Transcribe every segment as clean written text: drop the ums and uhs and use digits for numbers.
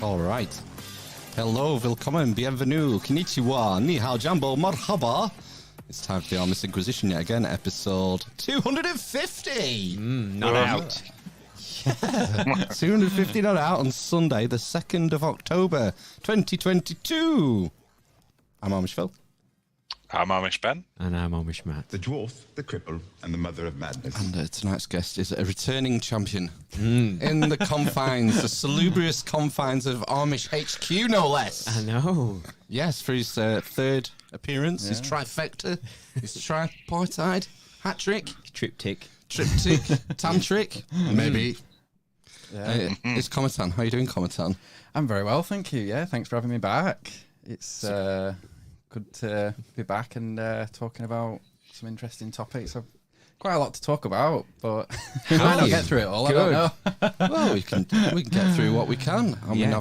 All right. Hello, willkommen, bienvenue, konnichiwa, ni hao, jambo, marhaba. It's time for the Armist Inquisition yet again, episode 250. Not out. Yeah. 250 not out on Sunday, the 2nd of October, 2022. I'm Amish Phil. I'm Amish Ben. And I'm Amish Matt. The dwarf, the cripple, and the mother of madness. And tonight's guest is a returning champion in the confines, the salubrious confines of Amish HQ, no less. I know. Yes, for his third appearance, his trifecta, his tripartite, hat trick, Triptych. triptych, tantric, maybe. It's Cometan. How are you doing, Cometan? I'm very well, thank you. Yeah, thanks for having me back. It's good to be back and talking about some interesting topics. I've quite a lot to talk about, but I might not get through it all. Good. I don't know. Well, we can get through what we can. I mean,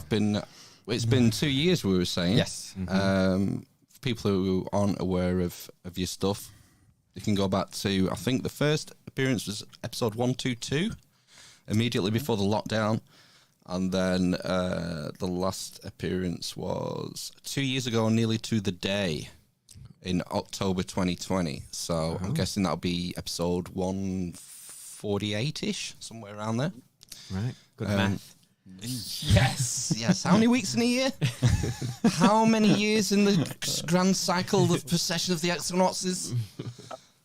it's been 2 years, we were saying. Yes. For people who aren't aware of your stuff, you can go back to, I think the first appearance was episode 122, immediately before the lockdown. And then the last appearance was 2 years ago, nearly to the day, in October 2020. So I'm guessing that'll be episode 148-ish, somewhere around there. Right. Good math. Yes. How many weeks in a year? How many years in the grand cycle of procession of the equinoxes?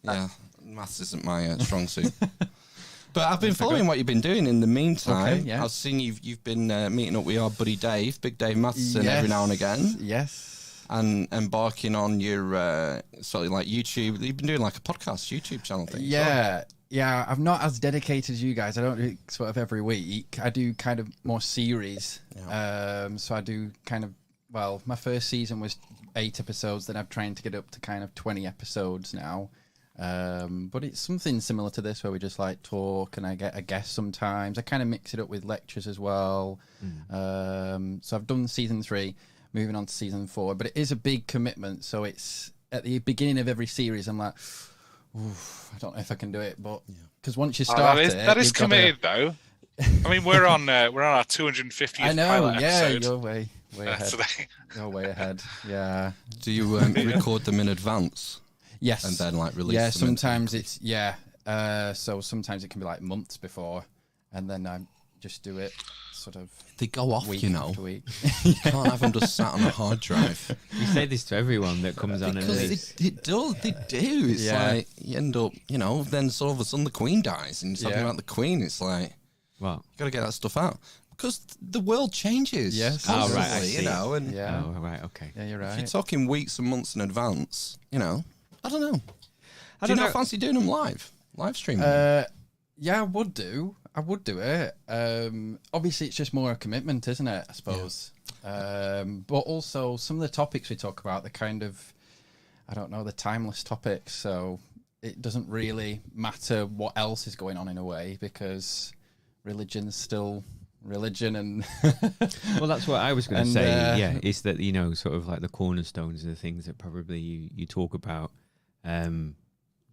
Yeah, maths isn't my strong suit. But I've been following what you've been doing in the meantime. Okay, yeah. I've seen you've been meeting up with our buddy Dave, Big Dave Matheson, every now and again, Yes. and embarking on your sort of like YouTube. You've been doing like a podcast YouTube channel thing. Yeah. Yeah, I'm not as dedicated as you guys. I don't do it sort of every week. I do kind of more series. Yeah. So I do kind of, well, my first season was 8 episodes. Then I'm trying to get up to kind of 20 episodes now. But it's something similar to this where we just like talk and I get a guest sometimes. I kind of mix it up with lectures as well. So I've done season 3, moving on to season 4, but it is a big commitment. So it's at the beginning of every series, I'm like, oof, I don't know if I can do it, but because once you start that is committed though. I mean, we're on our 250th. I know, pilot yeah, episode. you're way ahead. Today. You're way ahead, yeah. Do you record them in advance Yes. and then like release? Yeah, them sometimes it's so sometimes it can be like months before, and then I just do it sort of They go off, week you know. after week. You can't have them just sat on a hard drive. You say this to everyone that comes on and Because leaves. they do. It's Yeah. like you end up, then all of a sudden the Queen dies and you're talking about the Queen. It's like, What? you got to get that stuff out. Because the world changes. Yes. Constantly, Oh, right, I see. and Yeah, Oh, right, okay. yeah, you're if you're right. talking weeks and months in advance, I don't know. Do you don't not know. fancy doing them live streaming? Yeah, I would do it. Obviously, it's just more a commitment, isn't it? I suppose. But also, some of the topics we talk about, the kind of, I don't know, the timeless topics. So it doesn't really matter what else is going on in a way because religion's still religion, and Well, that's what I was going to And, say. Yeah, is that sort of like the cornerstones of the things that probably you talk about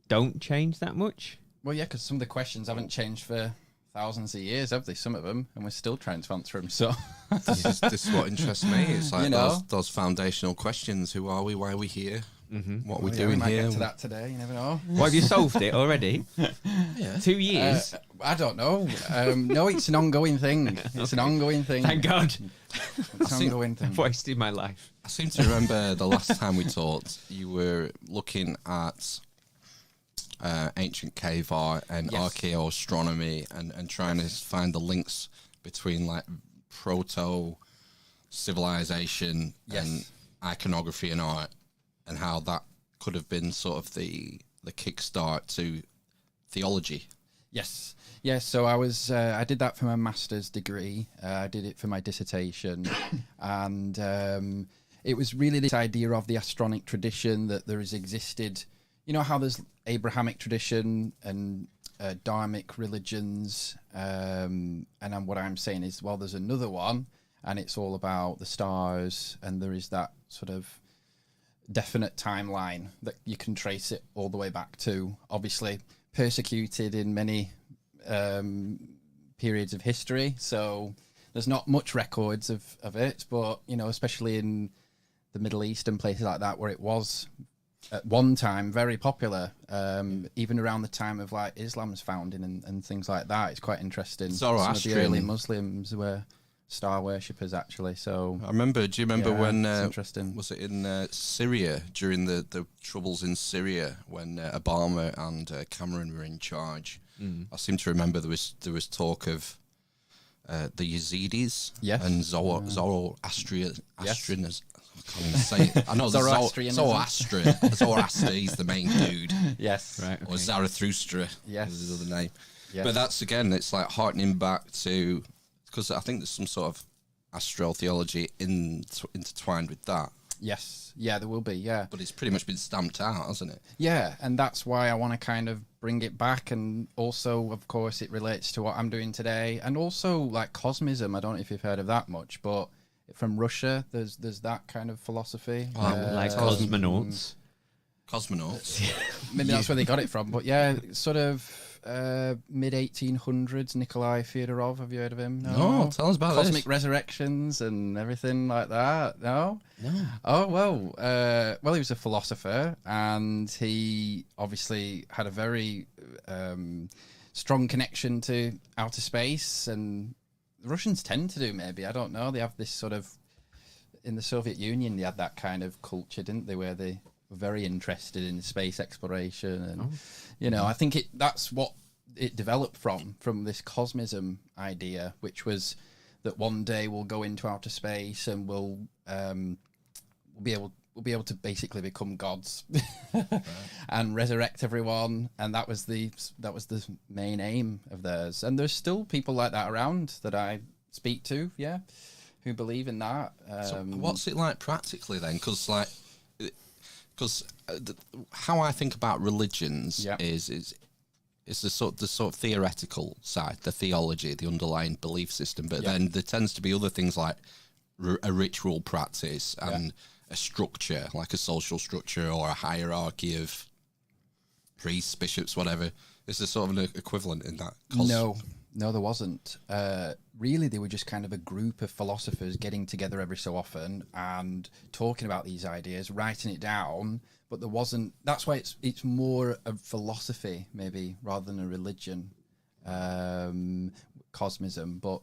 don't change that much. well, yeah, because some of the questions haven't changed for thousands of years, have they? Some of them, and we're still trying to answer them. So this is what interests me. It's like You know. those foundational questions. Who are we? Why are we here? What we're we doing might here? get to that today. You never know. Well, have you solved it already? Yeah. 2 years? I don't know. No, it's an ongoing thing. It's an ongoing thing. Thank God. It's an ongoing thing. I've wasted my life. I seem to remember the last time we talked, you were looking at ancient cave art and Yes. archaeoastronomy and trying to find the links between like proto civilization and iconography and art, and how that could have been sort of the kickstart to theology. Yes. Yes. So I did that for my master's degree. I did it for my dissertation, and it was really this idea of the astronic tradition that there has existed. You know how there's Abrahamic tradition and Dharmic religions, and then what I'm saying is, well, there's another one, and it's all about the stars, and there is that sort of definite timeline that you can trace it all the way back to. Obviously, persecuted in many periods of history, so there's not much records of it, but especially in the Middle East and places like that, where it was at one time very popular, even around the time of like Islam's founding and things like that. It's quite interesting. Some of the early Muslims were star worshippers, actually. So I remember. Do you remember when? Interesting. Was it in Syria during the troubles in Syria when Obama and Cameron were in charge? I seem to remember there was talk of the Yazidis and Zoroastrianism. Yes. I can't even say it. I know Zoroaster. He's the main dude. Yes. Right. Or Zarathustra. Yes. Is his other name. Yes. But that's again, it's like harkening back to, because I think there's some sort of astral theology intertwined with that. Yes. Yeah, there will be. Yeah. But it's pretty much been stamped out, hasn't it? Yeah, and that's why I want to kind of bring it back, and also, of course, it relates to what I'm doing today, and also like cosmism. I don't know if you've heard of that much, but from Russia, there's that kind of philosophy, like cosmonauts. Cosmonauts. Maybe that's where they got it from, but yeah, sort of mid 1800s. Nikolai Fyodorov, have you heard of him? No, tell us about Cosmic this. Resurrections and everything like that. No. Oh well, he was a philosopher, and he obviously had a very strong connection to outer space, and the Russians tend to do, maybe, I don't know. They have this sort of, in the Soviet Union, they had that kind of culture, didn't they, where they were very interested in space exploration, and I think that's what it developed from this cosmism idea, which was that one day we'll go into outer space and we'll be able to basically become gods and resurrect everyone, and that was the main aim of theirs. And there's still people like that around that I speak to, who believe in that. So what's it like practically then? Because how I think about religions is the sort of theoretical side, the theology, the underlying belief system. But then there tends to be other things like a ritual practice and a structure, like a social structure or a hierarchy of priests, bishops, whatever. Is there sort of an equivalent in that? No, there wasn't. Really, they were just kind of a group of philosophers getting together every so often and talking about these ideas, writing it down. But there wasn't. That's why it's more a philosophy, maybe, rather than a religion, cosmism. But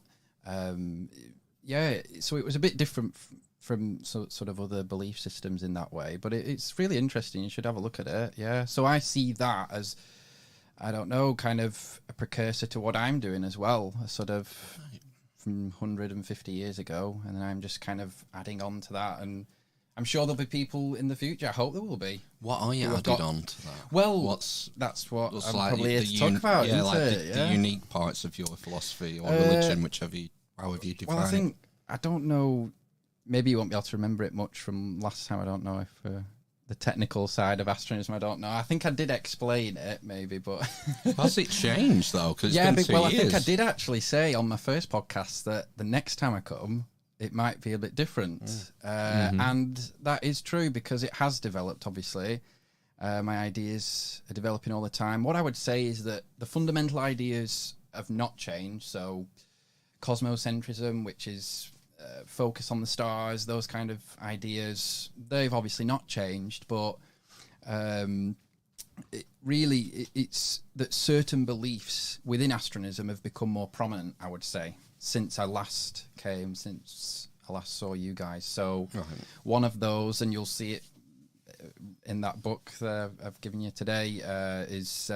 so it was a bit different from sort of other belief systems in that way. But it's really interesting. You should have a look at it. Yeah. So I see that as, I don't know, kind of a precursor to what I'm doing as well, a sort of from 150 years ago, and then I'm just kind of adding on to that, and I'm sure there'll be people in the future. I hope there will be. What are you adding on to that? Well, that's what I'm like probably here to talk about, the unique parts of your philosophy or religion, however you define it. I don't know, maybe you won't be able to remember it much from last time. I don't know if... the technical side of astronism, I don't know. I think I did explain it, maybe, but... Has it changed, though? Because I think I did actually say on my first podcast that the next time I come, it might be a bit different. And that is true, because it has developed, obviously. My ideas are developing all the time. What I would say is that the fundamental ideas have not changed. So cosmocentrism, which is... focus on the stars, those kind of ideas, they've obviously not changed, but it's that certain beliefs within astronism have become more prominent, I would say, since I last saw you guys. So one of those, and you'll see it in that book that I've given you today, is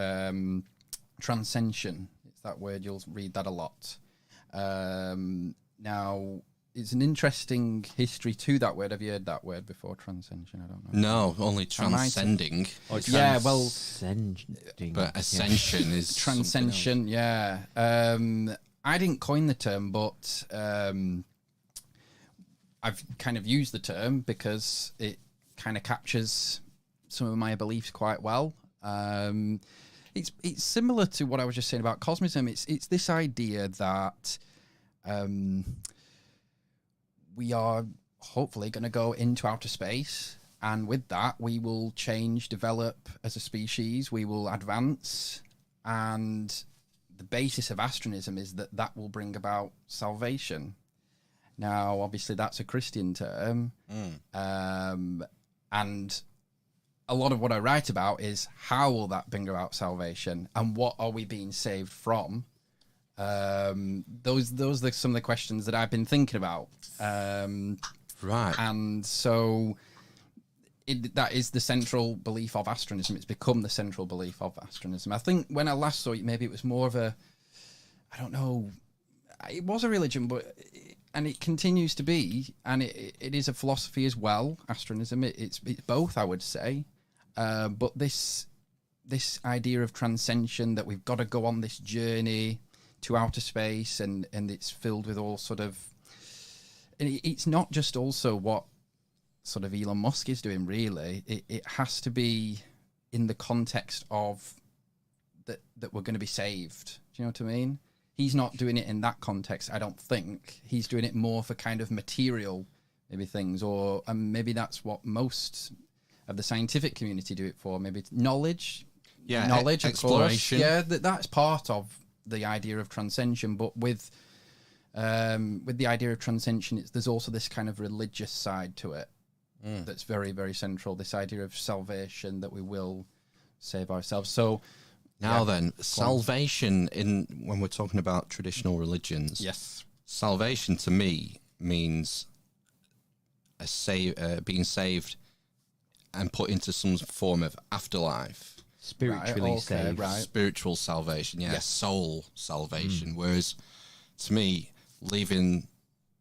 transcension. It's that word, you'll read that a lot. Now, it's an interesting history to that word. Have you heard that word before, transcension? I don't know. No, only transcending. Transcending. But ascension is transcension, yeah. I didn't coin the term, but I've kind of used the term because it kind of captures some of my beliefs quite well. It's similar to what I was just saying about cosmism. It's this idea that we are hopefully going to go into outer space, and with that we will change, develop as a species, we will advance, and the basis of astronism is that will bring about salvation. Now, obviously, that's a Christian term, and a lot of what I write about is how will that bring about salvation, and what are we being saved from? Those are some of the questions that I've been thinking about. Right. And so that is the central belief of Astronism. It's become the central belief of Astronism. I think when I last saw it, maybe it was more of a, I don't know, it was a religion, and it continues to be, and it is a philosophy as well, Astronism. It's both, I would say. But this idea of transcension, that we've got to go on this journey to outer space, and it's filled with all sort of, and it's not just also what sort of Elon Musk is doing, really. It has to be in the context of that we're going to be saved. Do you know what I mean? He's not doing it in that context, I don't think. He's doing it more for kind of material maybe things, or maybe that's what most of the scientific community do it for. Maybe it's knowledge. Yeah, knowledge, exploration. Of course. Yeah, that's part of the idea of transcension, but with the idea of transcension, there's also this kind of religious side to it that's very, very central. This idea of salvation, that we will save ourselves. So now then, salvation when we're talking about traditional religions. Yes, salvation to me means being saved and put into some form of afterlife. Spiritually saved. Right. Spiritual salvation, yeah. Yes. Soul salvation. Whereas, to me, leaving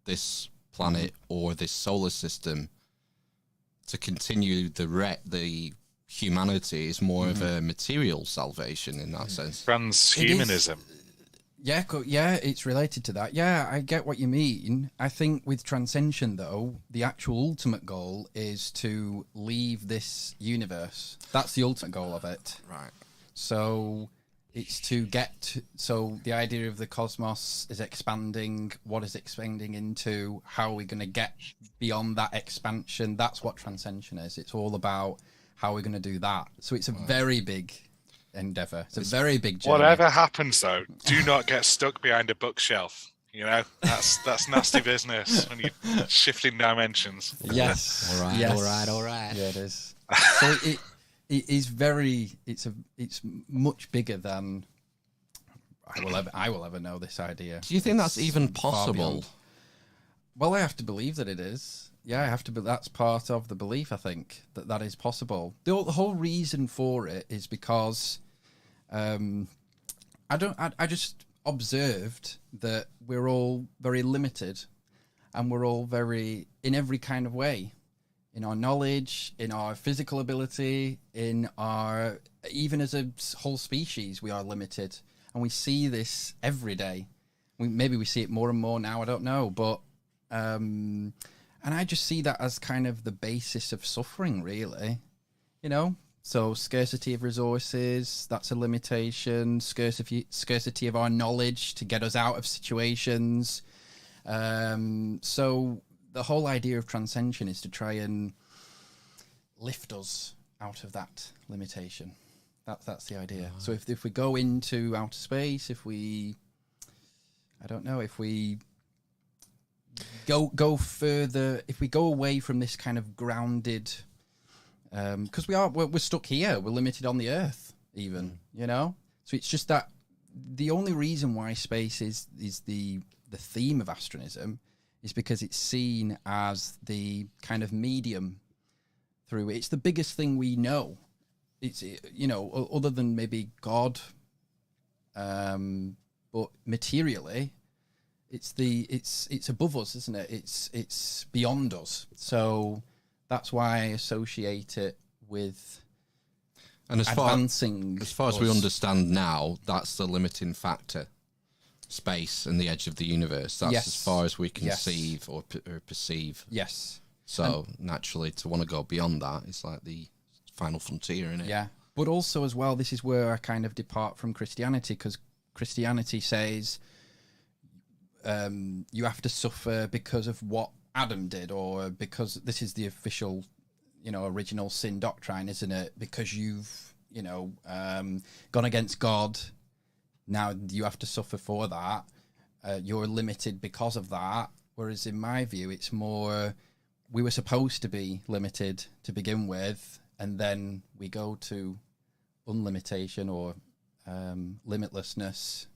this planet or this solar system to continue the humanity is more of a material salvation in that sense. Transhumanism. Yeah, it's related to that. Yeah, I get what you mean. I think with transcension, though, the actual ultimate goal is to leave this universe. That's the ultimate goal of it. Right. So it's to so the idea of the cosmos is expanding. What is expanding into? How are we going to get beyond that expansion? That's what transcension is. It's all about how we're going to do that. So it's a very big endeavor. It's a very big journey. Whatever happens, though, do not get stuck behind a bookshelf. You know, that's nasty business when you're shifting dimensions. Yes. All right. Yes. All right. Yeah, it is. So it is very. It's much bigger than I will ever know this idea. Do you think that's even far possible? beyond. Well, I have to believe that it is. Yeah, I have to. That's part of the belief. I think that is possible. The whole reason for it is because I just observed that we're all very limited, and we're all very, in every kind of way, in our knowledge, in our physical ability, in our, even as a whole species, we are limited, and we see this every day. Maybe we see it more and more now. I don't know, but. And I just see that as kind of the basis of suffering, really. You know? So scarcity of resources, that's a limitation. Scarcity of our knowledge to get us out of situations. So the whole idea of transcension is to try and lift us out of that limitation. That's the idea. So if we go into outer space, if we go further, if we go away from this kind of grounded, because we're stuck here, we're limited on the Earth, even, you know. So it's just that the only reason why space is the theme of Astronism is because it's seen as the kind of medium through it. It's the biggest thing we know. It's, you know, other than maybe God, but materially. It's above us, isn't it? It's beyond us. So that's why I associate it with advancing. As far as we understand now, that's the limiting factor. Space and the edge of the universe. That's as far as we conceive or perceive. Yes. So naturally, to want to go beyond that, it's like the final frontier, isn't it? Yeah. But also as well, this is where I kind of depart from Christianity, because Christianity says you have to suffer because of what Adam did, or because this is the official, you know, original sin doctrine, isn't it? Because you've, you know, gone against God, now you have to suffer for that. You're limited because of that. Whereas in my view, it's more we were supposed to be limited to begin with, and then we go to unlimitation or limitlessness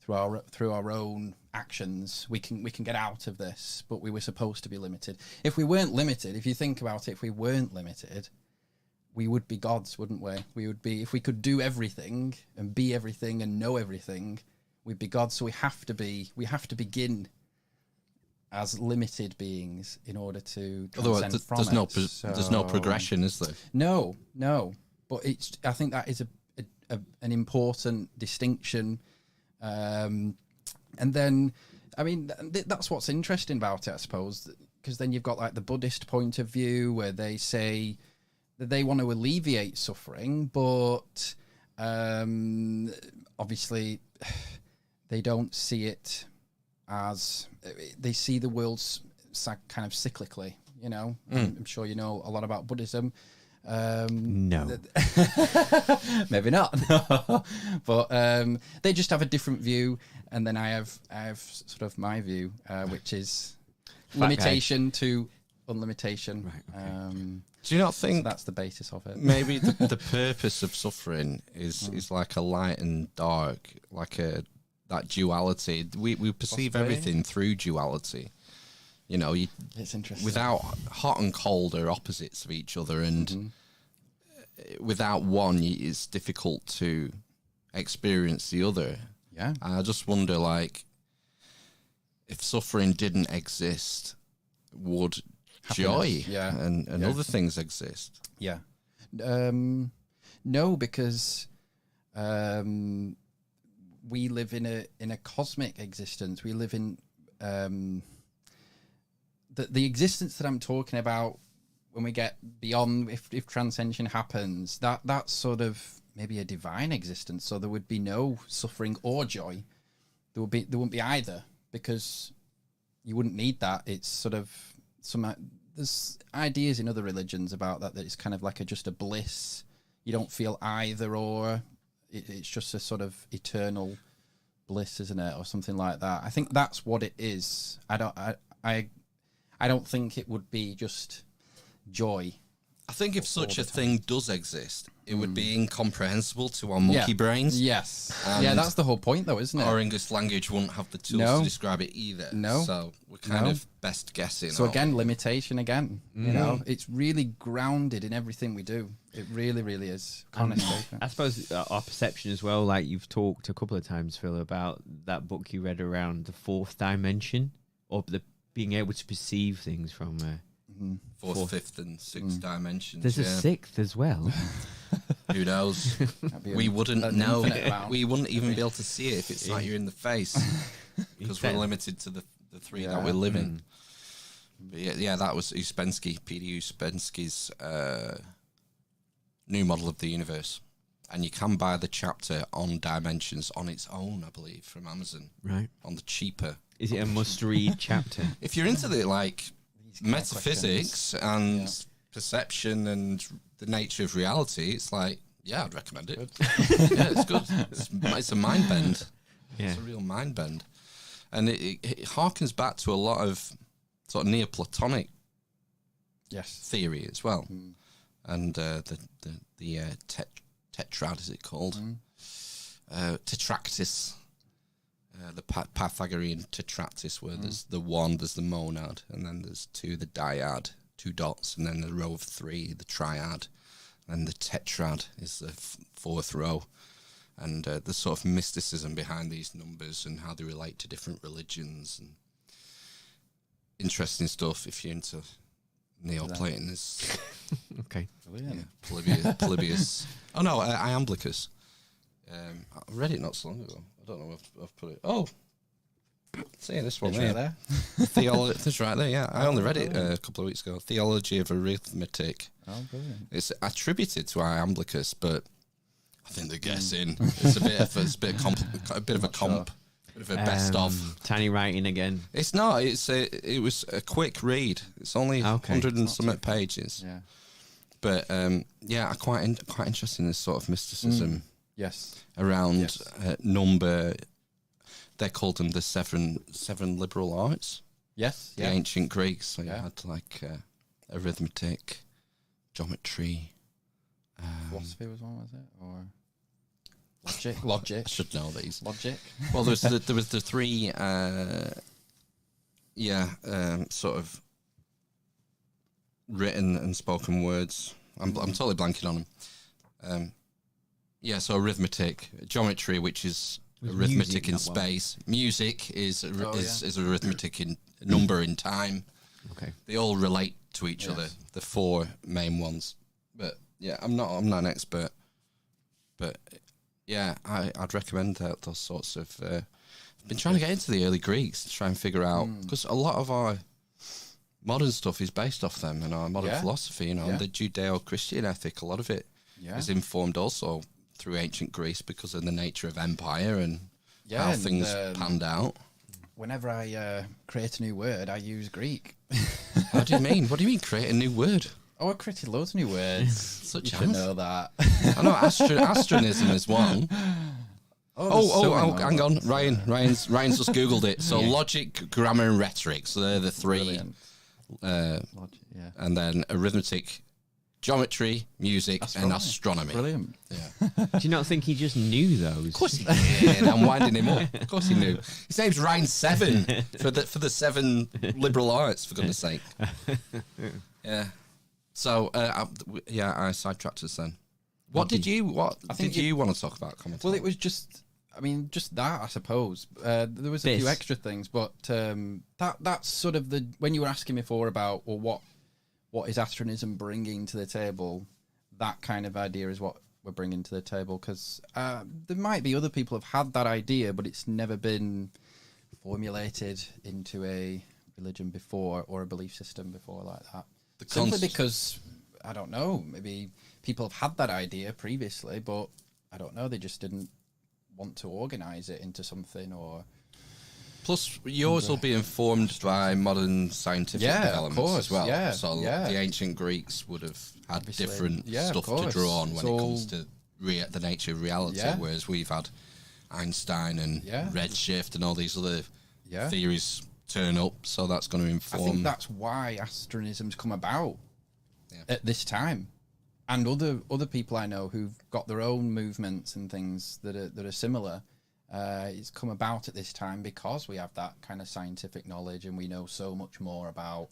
through our own actions. We can get out of this, but we were supposed to be limited. If we weren't limited, if you think about it, if we weren't limited, we would be gods, wouldn't we? We would be, if we could do everything and be everything and know everything, we'd be gods. So we have to begin as limited beings in order to transcend Otherwise, from there's no progression, is there? No. But I think that is an important distinction. And then, I mean, that's what's interesting about it, I suppose, because then you've got like the Buddhist point of view where they say that they want to alleviate suffering, but obviously they don't see it as, they see the world kind of cyclically, you know. I'm sure you know a lot about Buddhism. No. Maybe not. But they just have a different view, and then I have sort of my view, which is limitation to unlimitation. Right, okay. Do you not think so that's the basis of it? maybe the purpose of suffering is like a light and dark, like that duality. We perceive Possibly. everything through duality. You know, It's interesting. without hot and cold are opposites of each other, and without one, it's difficult to experience the other. Yeah. And I just wonder, like, if suffering didn't exist, would joy yeah. and Yeah. other things exist? Yeah. No, because we live in a cosmic existence. We live in the existence that I'm talking about when we get beyond, if transcension happens, that's sort of maybe a divine existence. So there would be no suffering or joy. There wouldn't be either, because you wouldn't need that. It's sort of there's ideas in other religions about that it's kind of like just a bliss. You don't feel either or. It's just a sort of eternal bliss, isn't it, or something like that. I think that's what it is. I don't think it would be just joy. I think if such a thing does exist, it would be incomprehensible to our monkey brains. Yes. And Yeah, that's the whole point, though, isn't it? our English language wouldn't have the tools No. to describe it either. No. So we're kind No. of best guessing. So aren't again, we? limitation again. You know, it's really grounded in everything we do. It really, really is. Can't escape it. I suppose our perception as well, like you've talked a couple of times, Phil, about that book you read around the fourth dimension, or the being able to perceive things from Fourth, fifth, and sixth dimensions. there's a yeah. sixth as well. Who knows? That'd be We wouldn't an know. infinite amount. We wouldn't even be able to see it if it's like you're in the face, because we're Exactly. limited to the three that Yeah. we live in. But yeah, that was P.D. Uspensky's new model of the universe, and you can buy the chapter on dimensions on its own, I believe, from Amazon, Right. on the cheaper. Is it a must-read chapter? If you're into the like kind of metaphysics and perception and the nature of reality, it's like, yeah, I'd recommend it. Yeah, it's good. It's a mind bend. Yeah. It's a real mind bend, and it harkens back to a lot of sort of Neoplatonic Yes. theory as well, and the tetrad, is it called? Tetractys. The Pythagorean tetractys, where there's the one, there's the monad, and then there's two, the dyad, two dots, and then the row of three, the triad, and the tetrad is the fourth row. And the sort of mysticism behind these numbers and how they relate to different religions, and interesting stuff if you're into Neoplatonism. Okay. Brilliant. Polybius. Oh no, Iamblichus. I read it not so long ago. I don't know if I've put it. Oh, see this one It's there. right there. It's right there. Yeah, I only read it a couple of weeks ago. Theology of Arithmetic. Oh, brilliant. It's attributed to Iamblichus, but I think they're guessing. It's a bit of a bit of a best of. Tiny writing again. It's not. It was a quick read. It's only Okay. 100 and something pages. Yeah. But yeah, I quite interested in this sort of mysticism Yes. around Yes. number. They called them the seven liberal arts. Yes. the Yeah. ancient Greeks. So you Yeah. had like arithmetic, geometry. Philosophy was one, was it? Or logic? I should know these. Logic. Well, there was the three, sort of written and spoken words. I'm totally blanking on them. So arithmetic, geometry, which is Was arithmetic music in that one? space. Music is yeah. is arithmetic in number in time. Okay. They all relate to each other. Yes. The four main ones. But yeah, I'm not an expert. But yeah, I'd recommend those sorts of. I've been trying to get into the early Greeks to try and figure out, because a lot of our modern stuff is based off them and our modern philosophy. And the Judeo-Christian ethic. A lot of it is informed also through ancient Greece because of the nature of empire and how and, things panned out. Whenever I create a new word, I use Greek. What do you mean? What do you mean create a new word? Oh, I created loads of new words. Such You should as? know that. I know Astronism is one. Hang on. Ryan's just Googled it. So logic, grammar and rhetoric. So they're the three. Brilliant. Logic, yeah. And then arithmetic, geometry, music and astronomy. Brilliant. Yeah. Do you not think he just knew those? Of course he did. I'm winding him up. Of course he knew. His name's Ryan Seven for the 7 liberal arts, for goodness sake. Yeah. So I sidetracked us then. What did you want to talk about? Cometan? Well, it was just that, I suppose. There was a few This. extra things, but that's sort of when you were asking before about, well, what is Astronism bringing to the table? That kind of idea is what we're bringing to the table, because there might be other people who've had that idea, but it's never been formulated into a religion before or a belief system before like that. Simply because, I don't know, maybe people have had that idea previously, but I don't know, they just didn't want to organise it into something or... Plus, yours will be informed by modern scientific developments of course, as well. Yeah, So the ancient Greeks would have had Obviously, different of stuff to course. draw on when It's it all- comes to the nature of reality, whereas we've had Einstein and redshift and all these other theories turn up, so that's going to I inform... think that's why Astronism's come about at this time. And other people I know who've got their own movements and things that are similar, it's come about at this time because we have that kind of scientific knowledge and we know so much more about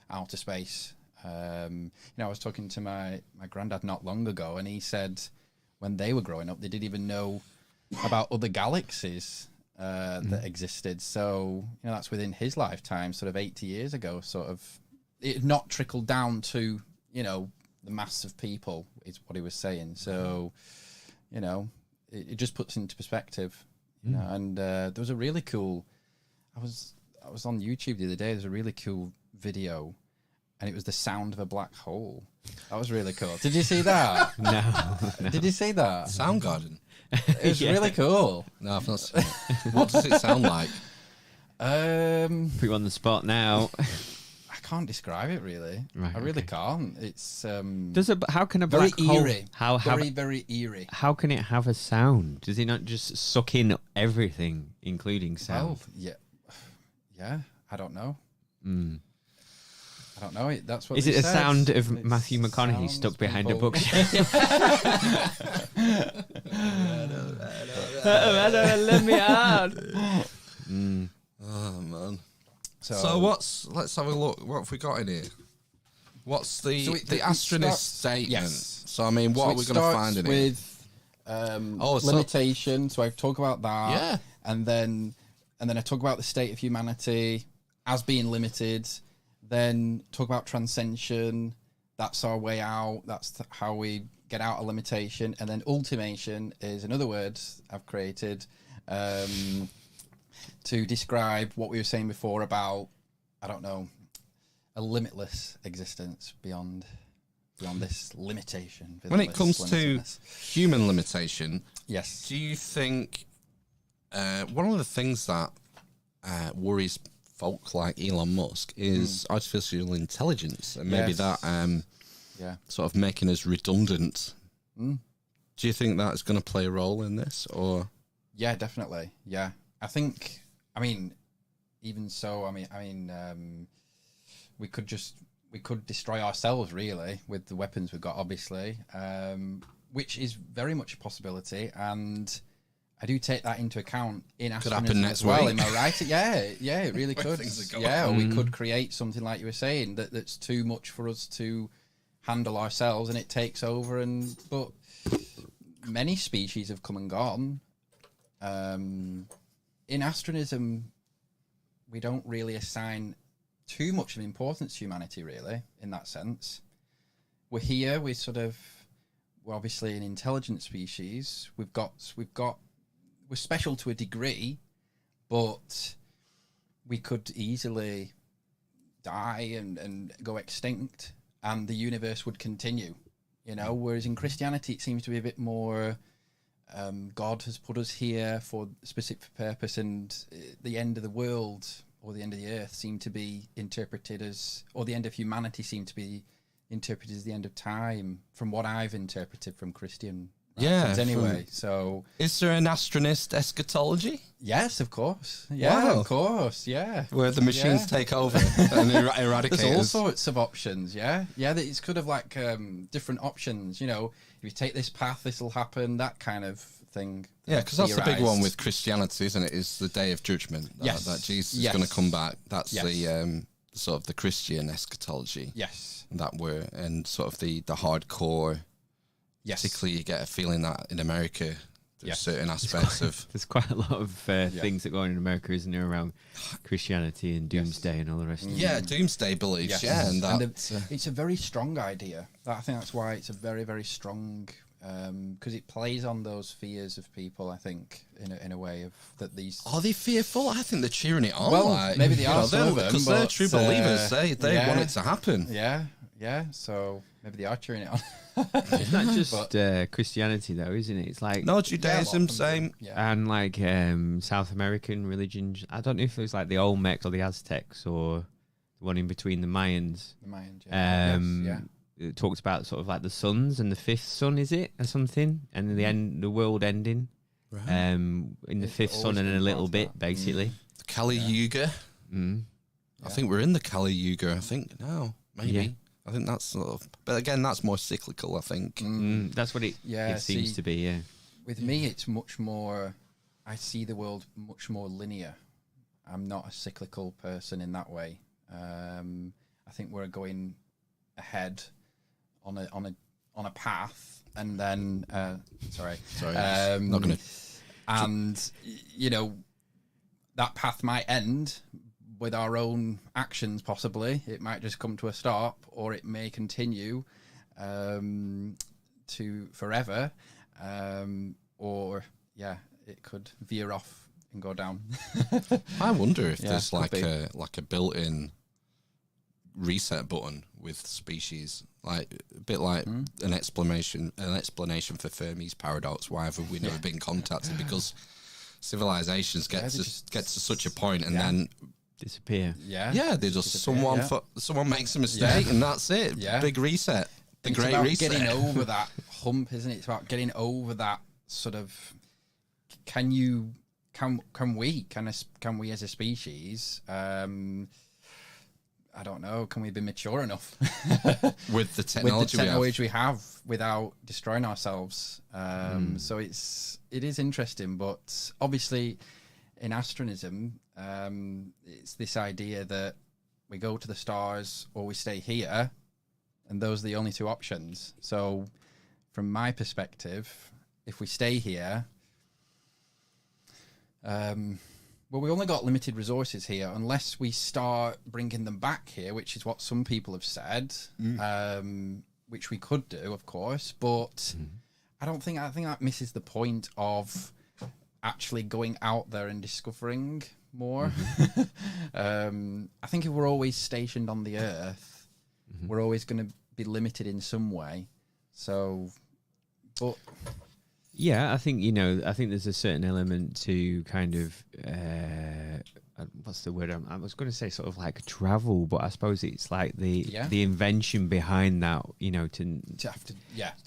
outer space. I was talking to my granddad not long ago, and he said when they were growing up, they didn't even know about other galaxies that existed. So, that's within his lifetime, sort of 80 years ago, sort of. It had not trickled down to, the mass of people, is what he was saying. So, it just puts into perspective. And there was a really cool... I was on YouTube the other day. There's a really cool video, and it was the sound of a black hole. That was really cool. Did you see that? No. Did you see that? Soundgarden? It was really cool. No, I've not seen it. What does it sound like? Put you on the spot now. I can't describe it really. Right, I really okay. can't. It's How can a very black hole... eerie. Very eerie. How can it have a sound? Does it not just suck in everything, including sound? Well, yeah. I don't know. I don't know. That's what. Is it it a says. sound of It Matthew McConaughey sounds stuck behind a people- bookshelf? Let me out. Oh, man. So, let's have a look. What have we got in here? What's the So it Astronist starts- statement? yes. So, I mean, what so are it we going to find in here? with so- limitation. So I talk about that. Yeah. And then I talk about the state of humanity as being limited. Then talk about transcension. That's our way out. That's how we get out of limitation. And then ultimation is another word I've created to describe what we were saying before about, I don't know, a limitless existence beyond this limitation. When it comes to limitedness. human limitation, Yes. do you think one of the things that worries folk like Elon Musk is artificial intelligence, and maybe Yes. that Yeah. sort of making us redundant? Do you think that's going to play a role in this, or? Yeah, definitely. Yeah. I mean, even so, we could destroy ourselves really with the weapons we've got, obviously, which is very much a possibility, and I do take that into account in Astronism as well. Am I right? Yeah, it really could. Yeah, or we could create something like you were saying that's too much for us to handle ourselves, and it takes over. But many species have come and gone. In Astronism, we don't really assign too much of importance to humanity, really, in that sense. We're here. We're obviously an intelligent species. We're special to a degree, but we could easily die and go extinct, and the universe would continue. Whereas in Christianity, it seems to be a bit more. God has put us here for a specific purpose, and the end of the world or the end of the earth seemed to be interpreted as, or the end of humanity seemed to be interpreted as the end of time, from what I've interpreted from Christian writings anyway. So, is there an astronist eschatology? Yes, of course. Yeah, wow. Of course. Yeah, where the machines take over and eradicate. There's all sorts of options. Yeah. It's kind of like different options. If you take this path, this will happen. That kind of thing. Yeah, because that's the big one with Christianity, isn't it? Is the day of judgment. That Jesus is going to come back. That's the sort of the Christian eschatology. Yes. And sort of the hardcore. Yes. Particularly, you get a feeling that in America, there's certain aspects of. There's quite a lot of things that go on in America, isn't there, around Christianity and doomsday and all the rest of it. Yeah, doomsday beliefs. Yes. Yeah, and it's a very strong idea. I think that's why it's a very, very strong. Because it plays on those fears of people, I think, in a way of that these. Are they fearful? I think they're cheering it on. Well, maybe they are, because they're true believers. They want it to happen. Yeah. So maybe they are cheering it on. It's not just Christianity, though, isn't it? It's like Judaism, same, and like South American religions. I don't know if it was like the Olmecs or the Aztecs or the one in between, the Mayans. It talks about sort of like the suns and the fifth sun, is it, or something, and the world ending, right. In the fifth sun and a little bit, basically. The Kali Yuga. I think we're in the Kali Yuga. I think now, maybe. Yeah. I think that's sort of, but again, that's more cyclical. I think that's what it seems to be. Yeah. With me, it's much more. I see the world much more linear. I'm not a cyclical person in that way. I think we're going ahead on a path, and then sorry, not gonna. And that path might end with our own actions. Possibly, it might just come to a stop, or it may continue to forever, or it could veer off and go down. I wonder if there's like a built-in reset button with species, like a bit like an explanation for Fermi's paradox. Why have we never been contacted? Because civilizations get to such a point and then disappear. They just someone makes a mistake and that's it. Big reset. The it's great about reset. Getting over that hump, isn't it? It's about getting over that sort of. Can we as a species? I don't know. Can we be mature enough with the technology we have without destroying ourselves? So it is interesting, but obviously in Astronism, it's this idea that we go to the stars or we stay here, and those are the only two options. So from my perspective, if we stay here, well, we only got limited resources here unless we start bringing them back here, which is what some people have said, which we could do, of course. But I think that misses the point of actually going out there and discovering more. I think if we're always stationed on the Earth, we're always going to be limited in some way. So, but... Yeah, I think, I think there's a certain element to kind of, what's the word? I was going to say sort of like travel, but I suppose it's like the invention behind that, to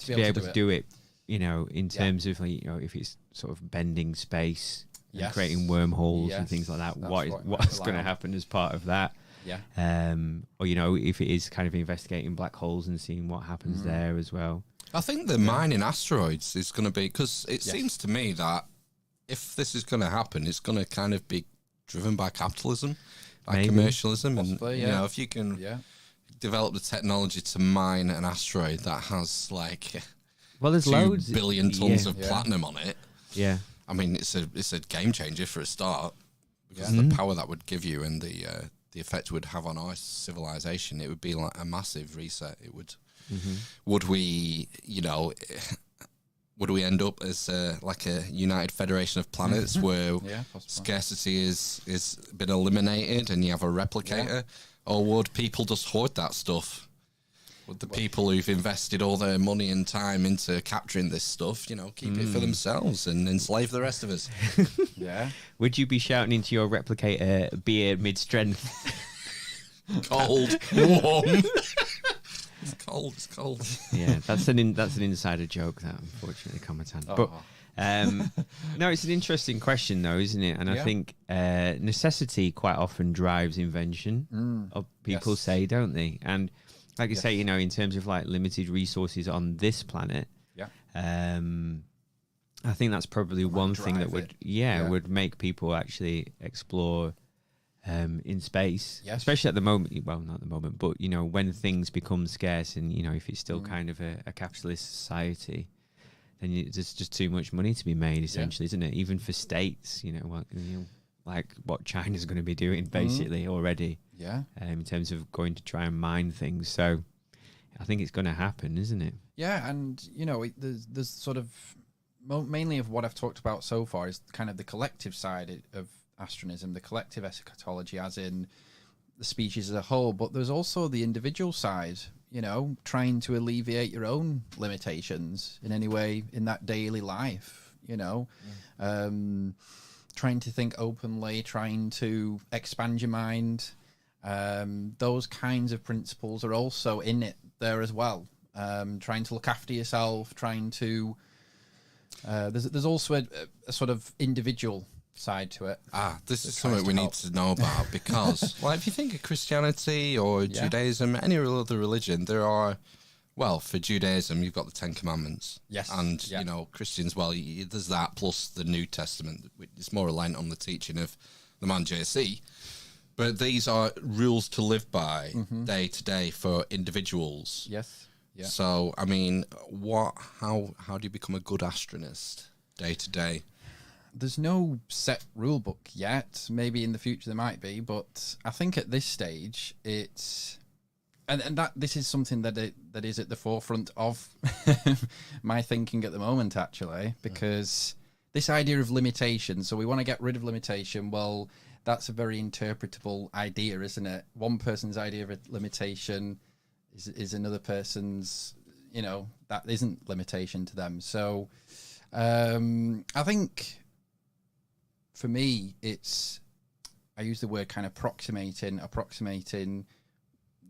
be able to do it, in terms of, if it's sort of bending space, and creating wormholes and things like that. That's What's going to happen as part of that? Yeah. Or, you know, if it is kind of investigating black holes and seeing what happens there as well. I think the mining asteroids is going to be, because it seems to me that if this is going to happen, it's going to kind of be driven by capitalism, by commercialism. Possibly, and, you know, if you can develop the technology to mine an asteroid that has like there's 2 loads, billion tons of platinum on it. Yeah. I mean, it's a game changer for a start, because the power that would give you and the effect it would have on our civilization, it would be like a massive reset. It would. Would we, you know, would we end up as like a united federation of planets where scarcity is been eliminated and you have a replicator, or would people just hoard that stuff? Would the people who've invested all their money and time into capturing this stuff, you know, keep it for themselves and enslave the rest of us? Would you be shouting into your replicator beer mid-strength? Cold, warm. It's cold. It's cold. Yeah, that's an insider joke, that, unfortunately, Cometan. But no, it's an interesting question, though, isn't it? And I think necessity quite often drives invention. Or people say, don't they? And like you say, you know, in terms of like limited resources on this planet, I think that's probably one thing that would would make people actually explore in space, especially at the moment. Well, not at the moment, but you know, when things become scarce, and you know, if it's still kind of a capitalist society, then there's just too much money to be made, essentially, isn't it? Even for states, you know, like what China's going to be doing basically already, in terms of going to try and mine things. So I think it's going to happen, isn't it? Yeah, and you know, there's sort of mainly of what I've talked about so far is kind of the collective side of astronism, the collective eschatology, as in the species as a whole, but there's also the individual side, you know, trying to alleviate your own limitations in any way in that daily life, you know, trying to think openly, trying to expand your mind. Those kinds of principles are also in it there as well. Trying to look after yourself, trying to there's also a sort of individual side to it. This is something we need to know about, because well, if you think of Christianity or Judaism, any other religion, there are, well, for Judaism you've got the 10 Commandments, and you know, Christians, well, there's that plus the New Testament, which is more reliant on the teaching of the man JC, but these are rules to live by day to day for individuals. So I mean, how do you become a good astronist day to day? There's no set rule book yet. Maybe in the future there might be, but I think at this stage it's, and that this is something that is at the forefront of my thinking at the moment, actually, because this idea of limitation. So we want to get rid of limitation. Well, that's a very interpretable idea, isn't it? One person's idea of a limitation is another person's, you know, that isn't limitation to them. So I think, for me, I use the word kind of approximating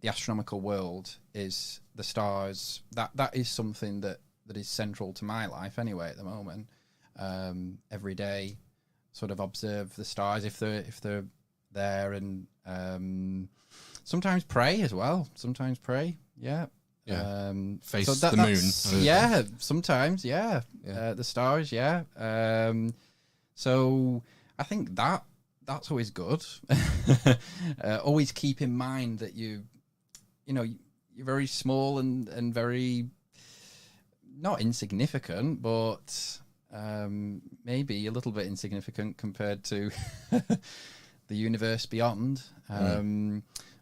the astronomical world is the stars. That is something that is central to my life anyway at the moment. Every day, sort of observe the stars if they're there, and sometimes pray as well. Sometimes pray, face the moon. Yeah, sometimes, the stars, so I think that's always good. Always keep in mind that you're very small and very not insignificant, but maybe a little bit insignificant compared to the universe beyond.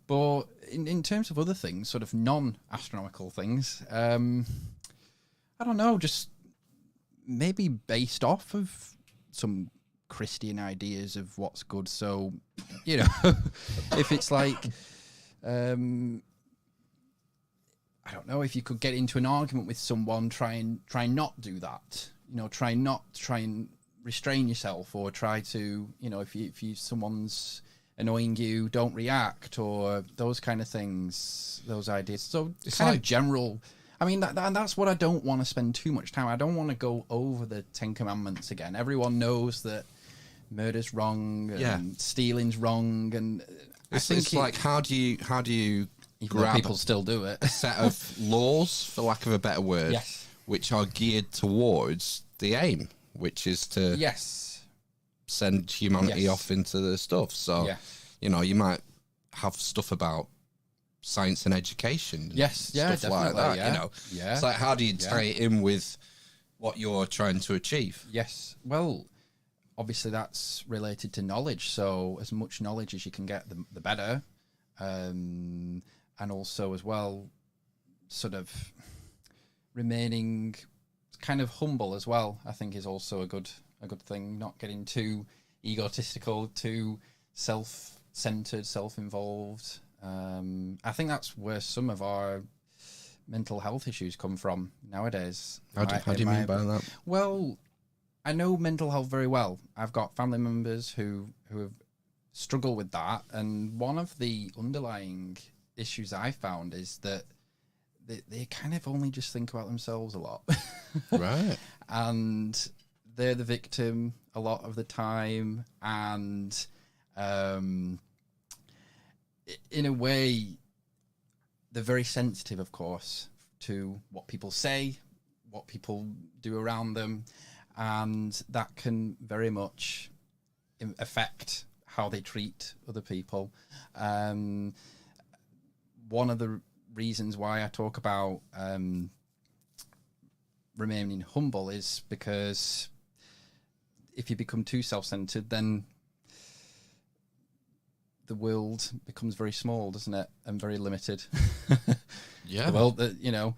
But in terms of other things, sort of non-astronomical things, I don't know, just maybe based off of some Christian ideas of what's good. So, you know, if it's like, I don't know, if you could get into an argument with someone, try not do that. You know, try and restrain yourself, or try to, you know, if someone's annoying you, don't react, or those kind of things, those ideas. So it's kind of general. I mean, that's what I don't want to spend too much time. I don't want to go over the 10 Commandments again. Everyone knows that murder's wrong, and stealing's wrong, and it's like how do you grab people still do it a set of laws, for lack of a better word, yes, which are geared towards the aim, which is to send humanity off into the stuff. So you know, you might have stuff about science and education, stuff like that. You know, it's like how do you tie it in with what you're trying to achieve? Yes, well, obviously that's related to knowledge. So as much knowledge as you can get, the better. And also as well, sort of remaining kind of humble as well, I think is also a good thing. Not getting too egotistical, too self-centered, self-involved. I think that's where some of our mental health issues come from nowadays. How do you mean by that? Well, I know mental health very well. I've got family members who have struggled with that, and one of the underlying issues I found is that they kind of only just think about themselves a lot. Right. And they're the victim a lot of the time, and in a way, they're very sensitive, of course, to what people say, what people do around them, and that can very much affect how they treat other people. One of the reasons why I talk about remaining humble is because if you become too self-centered, then the world becomes very small, doesn't it? And very limited. Yeah. Well, you know,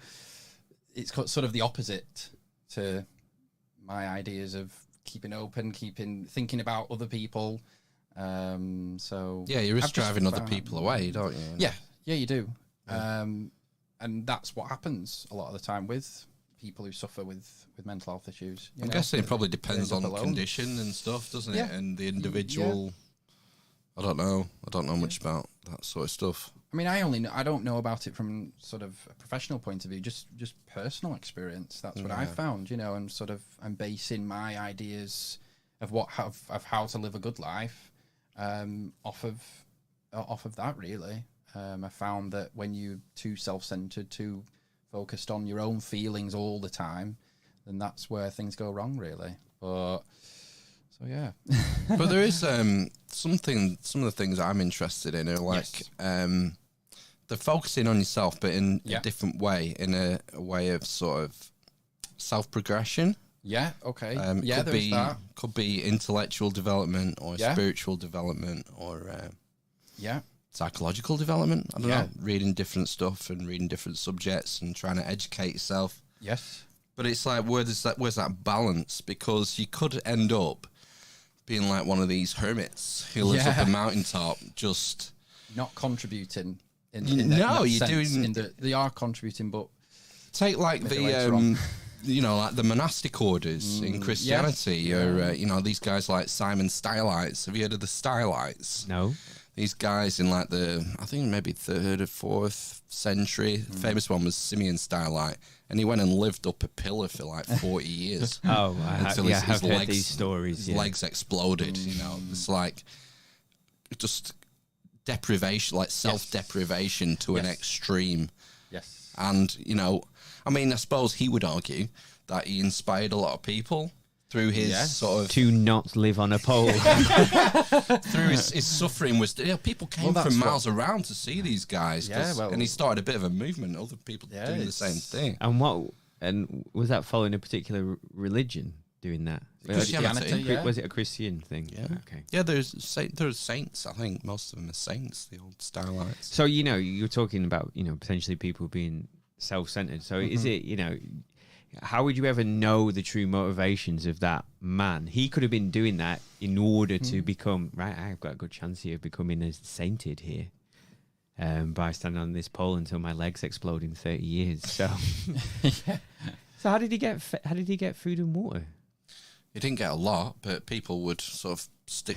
it's sort of the opposite to my ideas of keeping open, thinking about other people. So yeah, you're just driving other people away, don't you? Yeah, you do. Yeah. And that's what happens a lot of the time with people who suffer with mental health issues. I'm guessing it probably depends on the condition and stuff, doesn't it? And the individual. I don't know much about that sort of stuff. I mean, I don't know about it from sort of a professional point of view, just personal experience. That's what I found, you know, and sort of I'm basing my ideas of how to live a good life off of that, really. I found that when you're too self-centered, too focused on your own feelings all the time, then that's where things go wrong, really. But so yeah. But there is some of the things I'm interested in are like they're focusing on yourself, but in a different way, in a way of sort of self-progression. Yeah, okay. Could be intellectual development or spiritual development or psychological development. I don't know. Reading different stuff and reading different subjects and trying to educate yourself. Yes. But it's like, where's that balance? Because you could end up being like one of these hermits who lives up a mountaintop, just not contributing. They are contributing, but take like the you know, like the monastic orders in Christianity, or you know, these guys like Simon Stylites. Have you heard of the Stylites? No. These guys in like I think maybe 3rd or 4th century. The famous one was Simeon Stylite, and he went and lived up a pillar for like 40 years. Oh, I've heard these stories. His legs exploded. You know, it's like just deprivation, like self-deprivation to an extreme. Yes, and you know, I mean, I suppose he would argue that he inspired a lot of people through his sort of to not live on a pole. Through his suffering was people came from miles around to see these guys. And he started a bit of a movement. Other people doing the same thing. And was that following a particular religion doing that? Christianity. Was it a Christian thing? Yeah. Okay. Yeah, there's saints. I think most of them are saints. The old Stylites. So you know, you're talking about potentially people being self-centered. So is it how would you ever know the true motivations of that man? He could have been doing that in order to become, I've got a good chance here of becoming as sainted here by standing on this pole until my legs explode in 30 years. So, so how did he get food and water? He didn't get a lot, but people would sort of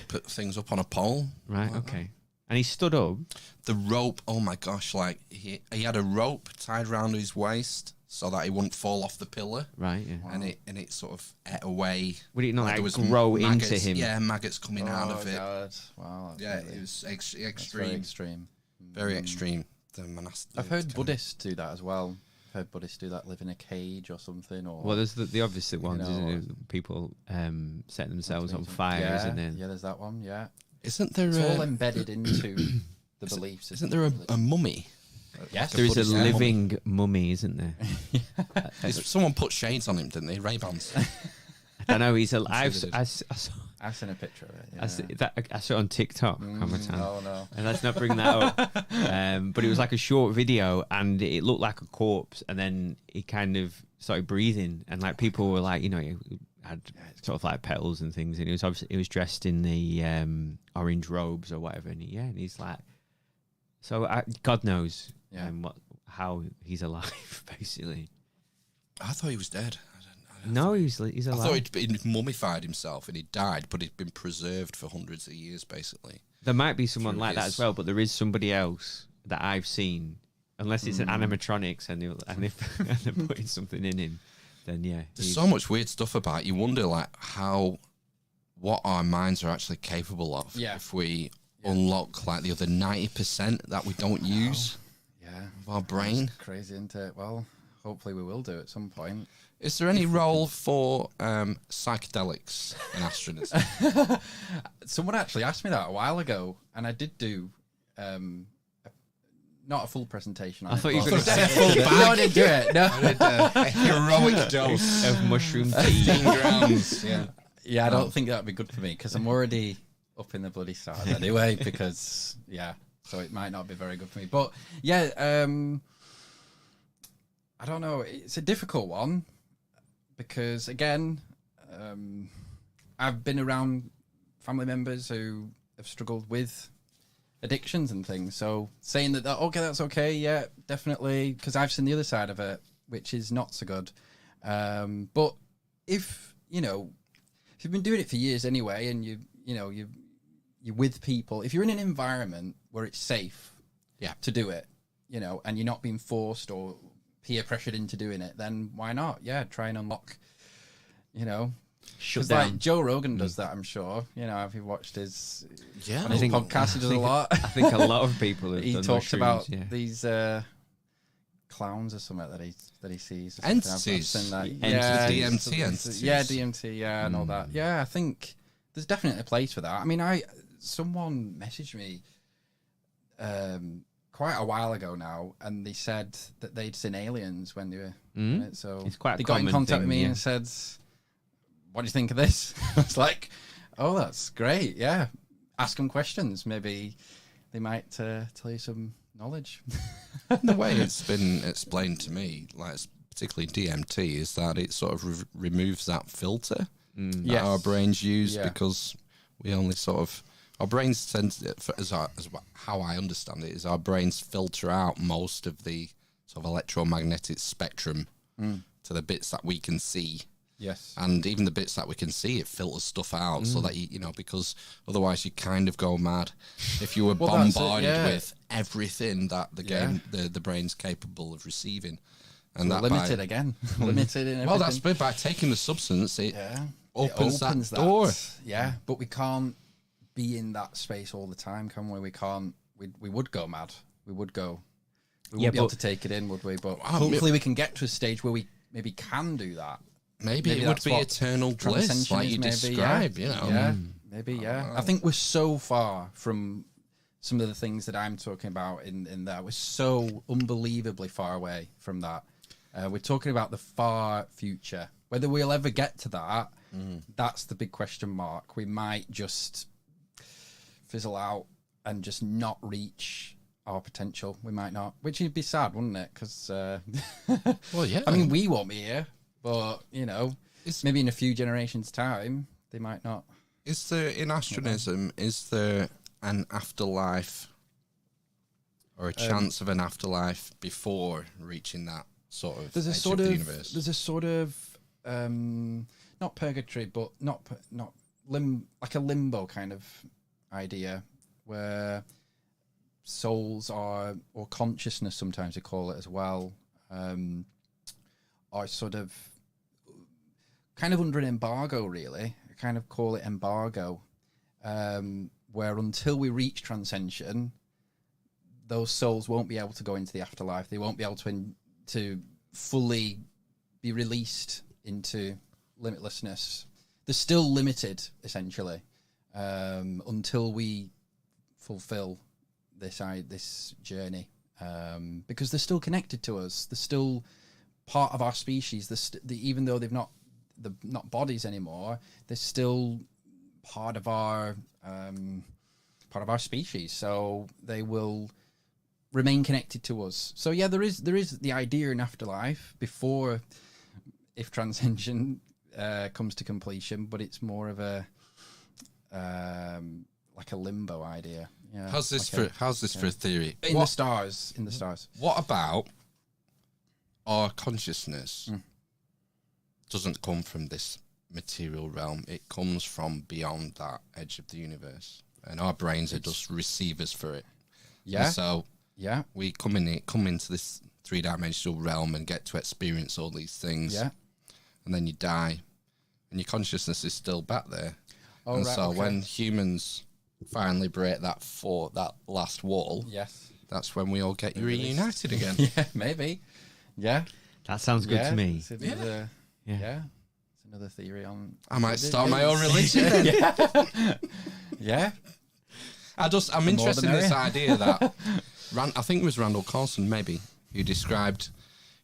put things up on a pole. Right, like okay. That. And he stood up. The rope, oh my gosh, like he had a rope tied around his waist. so that he wouldn't fall off the pillar. Right. Yeah. Wow. And it sort of ate away. Would it not there like grow into him? Yeah, maggots coming out of it. God. Wow. Yeah, it was extreme. Very extreme. Very extreme. I've heard Buddhists do that as well. I've heard Buddhists do that, live in a cage or something. Or well, there's the obvious ones, isn't it? People set themselves on fire, isn't it? Yeah, there's that one. Yeah. Isn't there? It's all embedded into the beliefs. Isn't there a mummy? Yes, there is a living mummy, isn't there? Someone put shades on him, didn't they? Ray-Bans. I don't know. He's alive. I've seen a picture of it. Yeah. I saw it on TikTok. Cometan. Oh no! And let's not bring that up. But it was like a short video, and it looked like a corpse, and then he kind of started breathing, and like people were like, he had sort of like petals and things, and he was dressed in the orange robes or whatever, and he's like, so God knows how he's alive, basically. I thought he was dead. No, he's alive. I thought he'd mummified himself and he died, but he'd been preserved for hundreds of years, basically. There might be someone like that as well, but there is somebody else that I've seen, unless it's an animatronics and they're putting something in him, then yeah. There's so much weird stuff about it. You wonder, like, what our minds are actually capable of if we unlock, like, the other 90% that we don't use of our brain. That's crazy, isn't it? Well, hopefully we will do at some point. Is there any role for psychedelics in astronism? Someone actually asked me that a while ago, and I did do not a full presentation on I it. thought you were going to say say no, I didn't do it. No. A heroic dose of mushroom 15 grams. Yeah, I don't think that would be good for me because I'm already up in the bloody stars anyway. Because so it might not be very good for me. But I don't know. It's a difficult one. Because, again, I've been around family members who have struggled with addictions and things. So saying that that's okay, yeah, definitely, because I've seen the other side of it, which is not so good. But if you've been doing it for years anyway, and you're with people, if you're in an environment where it's safe to do it, and you're not being forced or peer pressured into doing it, then why not? Yeah, try and unlock, shut down. Like Joe Rogan does that, I'm sure. If you watched his podcast, he does a lot. I think a lot of people have he done talks about these clowns or something that he sees. Entities. DMT entities. Yeah, DMT, and all that. Yeah, I think there's definitely a place for that. I mean, someone messaged me quite a while ago now, and they said that they'd seen aliens when they were in it. So it's quite they got in contact with me and said, "What do you think of this?" I was like, "Oh, that's great. Yeah, ask them questions. Maybe they might tell you some knowledge." The way it's been explained to me, like particularly DMT, is that it sort of removes that filter that our brains use because we only sort of. Our brains tend to, as how I understand it, is our brains filter out most of the sort of electromagnetic spectrum to the bits that we can see. Yes. And even the bits that we can see, it filters stuff out so that, because otherwise you kind of go mad if you were bombarded with everything that the brain's capable of receiving. And that limited again. Limited in everything. Well, that's by taking the substance, it opens that door. Yeah, but we can't be in that space all the time, can we? We can't. We would go mad. We wouldn't be able to take it in, would we? But hopefully we can get to a stage where we maybe can do that. Maybe it would be eternal bliss, like you describe. Yeah, maybe. Yeah, I think we're so far from some of the things that I'm talking about in that. We're so unbelievably far away from that. We're talking about the far future. Whether we'll ever get to that, that's the big question mark. We might just fizzle out and just not reach our potential. We might not, which would be sad, wouldn't it? Because well, yeah, I mean, we won't be here, but maybe in a few generations' time, they might not. Is there in astronism? Is there an afterlife or a chance of an afterlife before reaching that sort of edge of the universe? There's a sort of not purgatory, but not like a limbo kind of idea where souls are, or consciousness sometimes they call it as well, are sort of kind of under an embargo, really. I kind of call it embargo, where until we reach transcension, those souls won't be able to go into the afterlife. They won't be able to fully be released into limitlessness. They're still limited, essentially, until we fulfill this journey, because they're still connected to us. They're still part of our species. Even though they're not bodies anymore, they're still part of our species. So they will remain connected to us. So yeah, there is the idea in afterlife before, if transcension comes to completion, but it's more of a like a limbo idea. Yeah. How's this for a theory? In the stars. What about our consciousness doesn't come from this material realm? It comes from beyond that edge of the universe, and our brains are just receivers for it. Yeah. And so yeah, we come into this 3-dimensional realm and get to experience all these things. Yeah. And then you die, and your consciousness is still back there. Oh, and right, so okay. when humans finally break that last wall, yes, that's when we all get reunited again. Yeah, maybe. Yeah. That sounds good to me. It's another, it's another theory on. I might start my own religion then. Yeah. I'm interested in this idea that I think it was Randall Carlson, maybe, who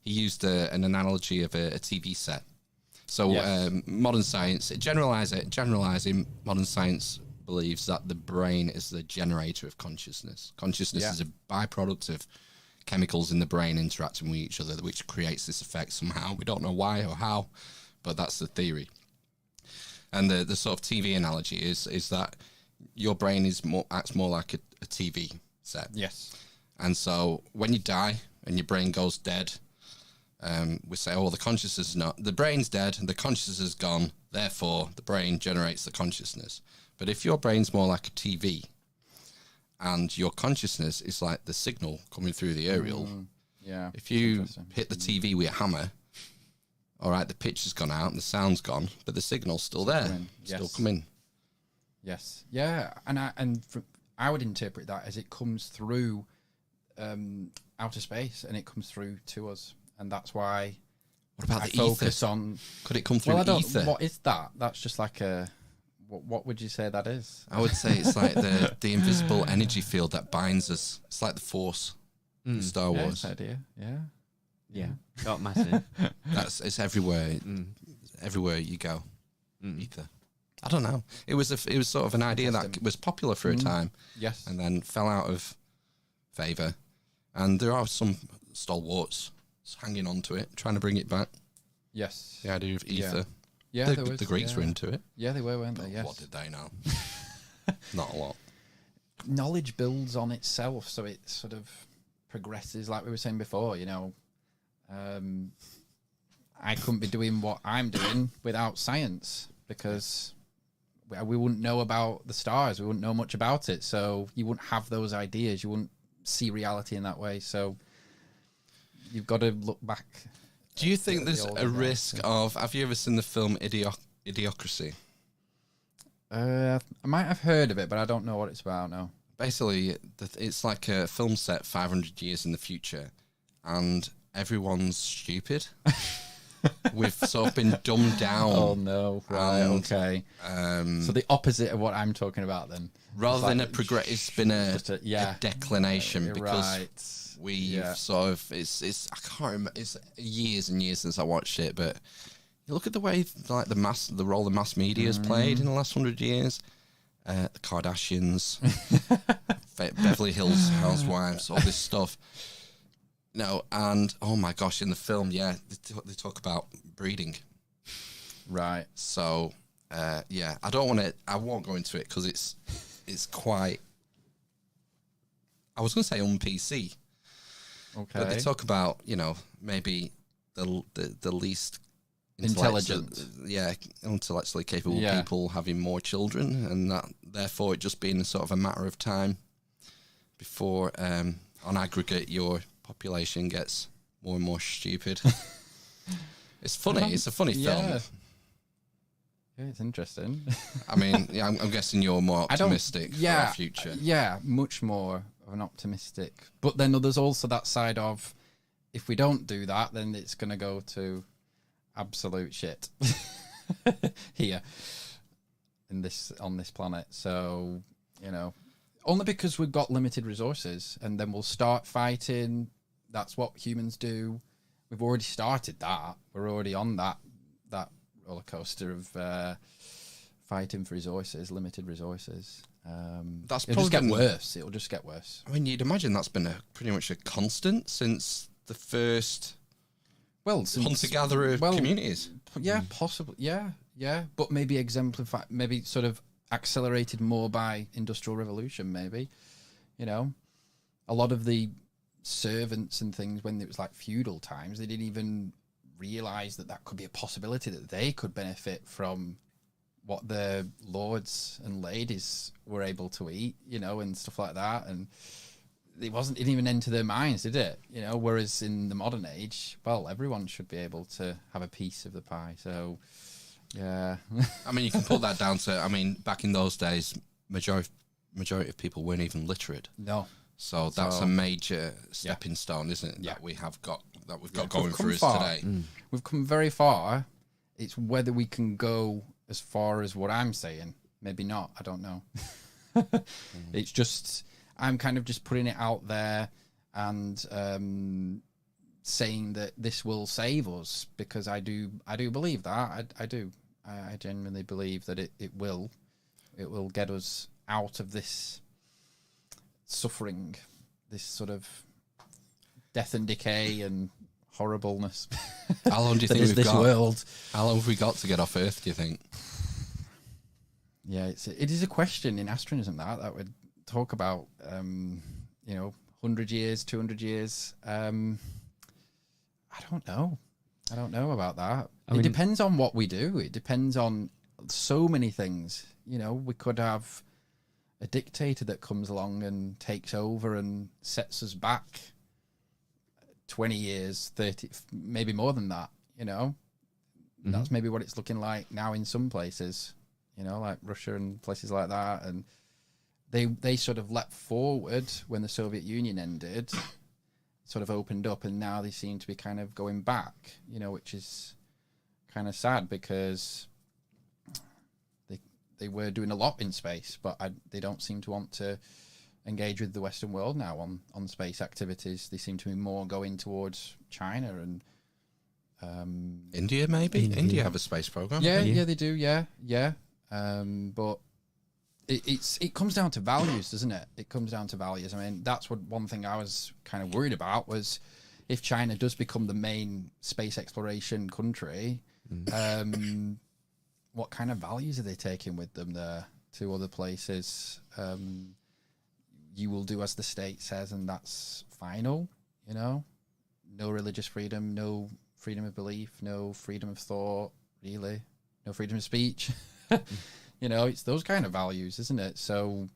used an analogy of a TV set. So modern science, generalizing, modern science believes that the brain is the generator of consciousness. Consciousness is a byproduct of chemicals in the brain interacting with each other, which creates this effect somehow. We don't know why or how, but that's the theory. And the sort of TV analogy is that your brain acts more like a TV set. Yes. And so when you die and your brain goes dead, we say, oh, the brain's dead and the consciousness is gone, therefore the brain generates the consciousness. But if your brain's more like a TV and your consciousness is like the signal coming through the aerial, if you hit the TV with a hammer, all right, the picture's gone out and the sound's gone, but the signal's still there, still coming. Yes. Yeah. I would interpret that as it comes through outer space and it comes through to us. And that's why what about I the focus ether? on... Could it come through ether? What is that? That's just like a... What would you say that is? I would say it's like the invisible energy field that binds us. It's like the Force in Star Wars. Nice idea. Yeah. Dark matter. It's everywhere. Everywhere you go. Ether. I don't know. It was sort of an idea that was popular for a time. Yes. And then fell out of favour. And there are some stalwarts hanging on to it, trying to bring it back. Yes. The idea of ether. Yeah, the Greeks were into it. Yeah, they were, weren't they? Yes. What did they know? Not a lot. Knowledge builds on itself, so it sort of progresses, like we were saying before, I couldn't be doing what I'm doing without science, because we wouldn't know about the stars. We wouldn't know much about it. So you wouldn't have those ideas. You wouldn't see reality in that way. So you've got to look back. Do you think there's a risk of... Have you ever seen the film Idiocracy? I might have heard of it, but I don't know what it's about now. Basically, it's like a film set 500 years in the future, and everyone's stupid. We've sort of been dumbed down. Oh, no. Right, okay. So the opposite of what I'm talking about, then. Rather than it's been a declination, because we've sort of... I can't remember. It's years and years since I watched it, but you look at the way like the role the mass media has played in the last 100 years. The Kardashians, Beverly Hills Housewives, all this stuff. No, and oh my gosh, in the film, they talk about breeding. Right. So, I won't go into it because it's quite, I was going to say un-PC. Okay. But they talk about, maybe the least intelligent. Intellectually capable people having more children, and that therefore it just being sort of a matter of time before, on aggregate, your population gets more and more stupid. It's funny. It's a funny film. Yeah, it's interesting. I mean, yeah, I'm guessing you're more optimistic for our future. Yeah, much more of an optimistic. But then there's also that side of, if we don't do that, then it's going to go to absolute shit here on this planet. So, only because we've got limited resources, and then we'll start fighting. That's what humans do. We've already started that. We're already on that roller coaster of fighting for resources, limited resources. It'll just get worse. It'll just get worse. I mean, you'd imagine that's been pretty much a constant since the first hunter-gatherer communities. Yeah, possibly. Yeah. But maybe maybe sort of accelerated more by Industrial Revolution, maybe. A lot of the servants and things, when it was like feudal times, they didn't even realize that could be a possibility, that they could benefit from what the lords and ladies were able to eat, and stuff like that. And it didn't even enter their minds, did it? Whereas in the modern age, well, everyone should be able to have a piece of the pie. So, yeah. I mean, you can put that down to, back in those days, majority of people weren't even literate. No. So that's a major stepping stone, isn't it? That we've got going for us today. We've come very far. It's whether we can go as far as what I'm saying. Maybe not. I don't know. It's just, I'm kind of just putting it out there and saying that this will save us, because I do believe that. I do. I genuinely believe that it will get us out of this suffering, this sort of death and decay and horribleness. How long do you think we've this got? World. How long have we got to get off Earth, do you think? Yeah, it is a question in Astronism that would talk about 100 years, 200 years. I don't know about that. It depends on what we do. It depends on so many things. We could have a dictator that comes along and takes over and sets us back 20 years, 30, maybe more than that, That's maybe what it's looking like now in some places, like Russia and places like that. And they sort of leapt forward when the Soviet Union ended, sort of opened up, and now they seem to be kind of going back, which is kind of sad, because they were doing a lot in space, but they don't seem to want to engage with the Western world now on space activities. They seem to be more going towards China and India, maybe. India have a space program. Yeah, they do. Yeah. But it comes down to values, doesn't it? It comes down to values. I mean, that's one thing I was kind of worried about, was if China does become the main space exploration country, what kind of values are they taking with them there to other places? You will do as the state says, and that's final, No religious freedom, no freedom of belief, no freedom of thought, really. No freedom of speech. It's those kind of values, isn't it? So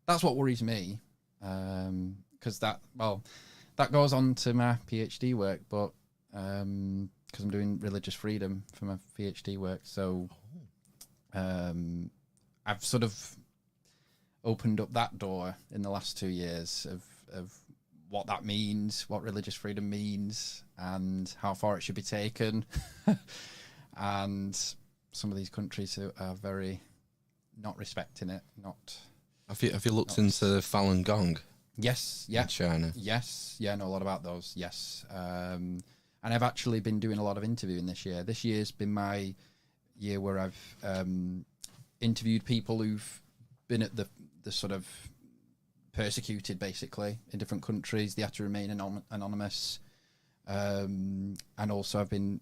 that's what worries me. Because that goes on to my PhD work, but because I'm doing religious freedom for my PhD work. So I've sort of opened up that door in the last 2 years of what that means, what religious freedom means, and how far it should be taken. And some of these countries are very not respecting it. Have you looked into Falun Gong? Yes, yeah. In China. Yes, yeah, I know a lot about those. Yes, and I've actually been doing a lot of interviewing this year. This year's been my year where I've interviewed people who've been at the sort of persecuted, basically, in different countries. They had to remain anonymous, and also I've been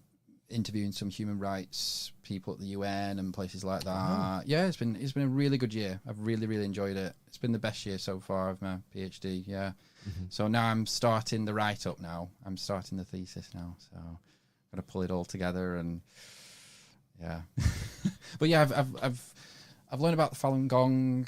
interviewing some human rights people at the UN and places like that. Yeah, it's been a really good year. I've really, really enjoyed it. It's been the best year so far of my PhD. Yeah. So now I'm starting the write-up now. I'm starting the thesis now. So I've got to pull it all together, and yeah. But yeah, I've learned about the Falun Gong.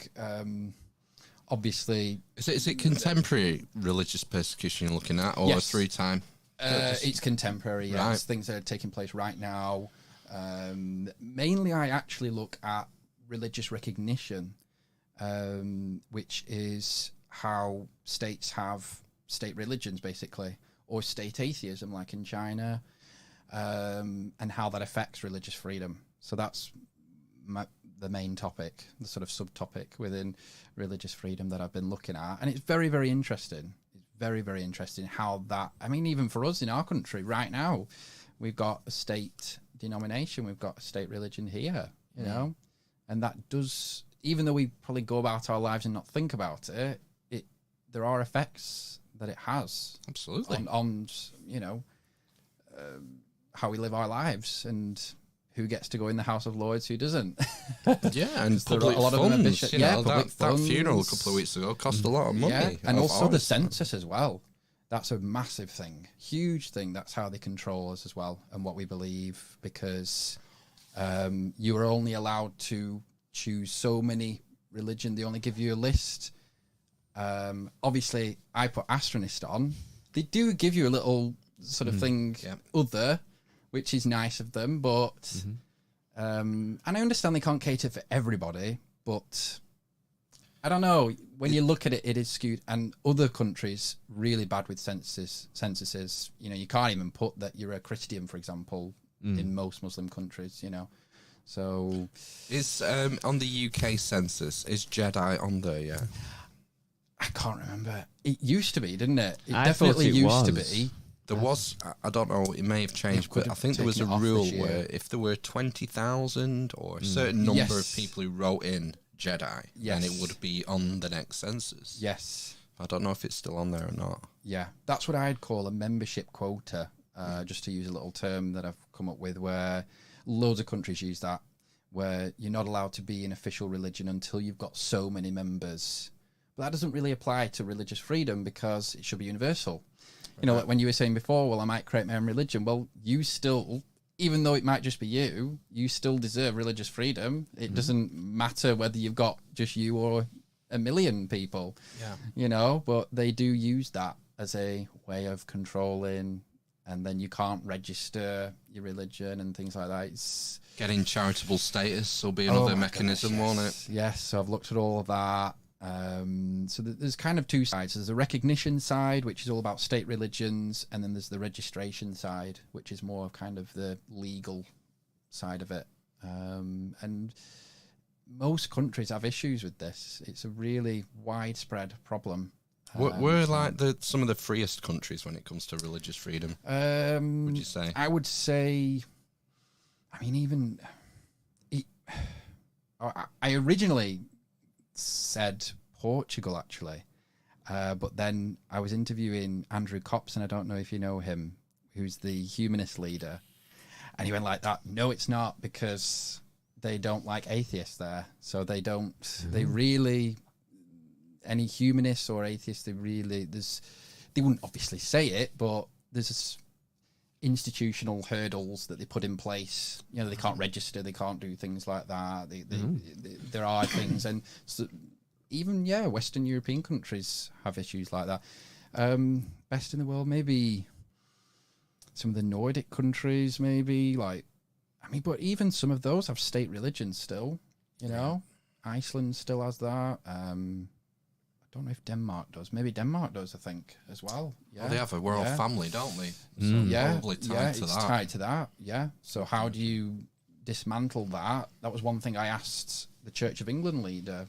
Obviously, is it contemporary religious persecution you're looking at, or yes. through time? It's contemporary, yes. Right. Things that are taking place right now. Mainly, I actually look at religious recognition, which is how states have state religions, basically, or state atheism, like in China, and how that affects religious freedom. So that's the main topic, the sort of subtopic within religious freedom that I've been looking at. And it's very, very interesting. It's very, very interesting how that, I mean, even for us in our country right now, we've got a state denomination, we've got a state religion here, you know, and that does, even though we probably go about our lives and not think about it, there are effects that it has. Absolutely. On you know, how we live our lives and who gets to go in the House of Lords, who doesn't. Yeah, and There are public a lot of them funds. ambitious- You yeah, know, public that funeral a funds. couple of weeks ago cost a lot of money. Yeah, and also the honestly. census as well. That's a massive thing, huge thing. That's how they control us as well and what we believe, because you are only allowed to choose so many religion. They only give you a list. Obviously, I put Astronism on. They do give you a little sort of thing, other, which is nice of them, but and I understand they can't cater for everybody, but I don't know. When you look at it, it is skewed, and other countries really bad with censuses. You know, you can't even put that you're a Christian, for example, in most Muslim countries. You know, so Is on the UK census, is Jedi on there yet? I can't remember. It used to be, didn't it? It I definitely thought it used to was. be. There was, I don't know, it may have changed, could but I have think there was a taken it off rule this year. where if there were 20,000 or a certain number of Yes. people who wrote in Jedi, then it Yes. would be on the next census. Yes. I don't know if it's still on there or not. Yeah, that's what I'd call a membership quota, just to use a little term that I've come up with, where loads of countries use that, where you're not allowed to be an official religion until you've got so many members. But that doesn't really apply to religious freedom because it should be universal. You know, like when you were saying before, well, I might create my own religion. Well, you still, even though it might just be you still deserve religious freedom. It doesn't matter whether you've got just you or a million people. Yeah. You know, but they do use that as a way of controlling, and then you can't register your religion and things like that. It's Getting charitable status will be another my mechanism, goodness, won't it? Yes, so I've looked at all of that. So there's kind of two sides. There's the recognition side, which is all about state religions, and then there's the registration side, which is more of kind of the legal side of it. And most countries have issues with this. It's a really widespread problem. We're like some of the freest countries when it comes to religious freedom, would you say? I would say, I mean, even I originally said Portugal, actually, but then I was interviewing Andrew Copson. I don't know if you know him, who's the humanist leader, and he went like that. No, it's not, because they don't like atheists there, so they don't. They really, any humanists or atheists, they wouldn't obviously say it, but there's this institutional hurdles that they put in place. You know, they can't register, they can't do things like that. There are things, and so even Western European countries have issues like that. Best in the world, maybe some of the Nordic countries, maybe, like, I mean, but even some of those have state religions still. You know, Iceland still has that. I don't know if Denmark does. Maybe Denmark does, I think, as well. Yeah, Well, they have a royal family, don't they? So yeah, probably tied to it's that. tied to that. Yeah. So how do you dismantle that? That was one thing I asked the Church of England leader.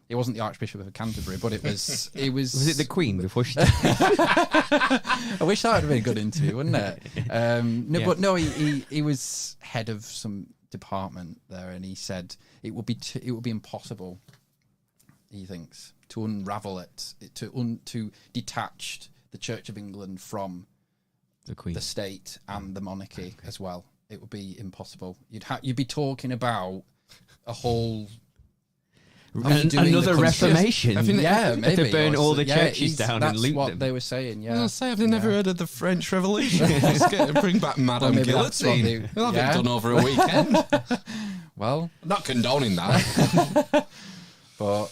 It wasn't the Archbishop of Canterbury, but it was. Was it the Queen before she? I wish that would have been a good interview, wouldn't it? No, Yeah. but no, he was head of some department there, and he said it would be impossible. He thinks to unravel it, to detach the Church of England from The Queen. the state and the monarchy as well. It would be impossible. You'd be talking about a whole redoing Another the Reformation. yeah, maybe. To burn Or all the yeah, churches down and that's loot what them. they were saying. Yeah, I say I've never heard of the French Revolution. Bring back Madame maybe that's what Guillotine. they- We'll have yeah. it done over a weekend. well, I'm not condoning that. but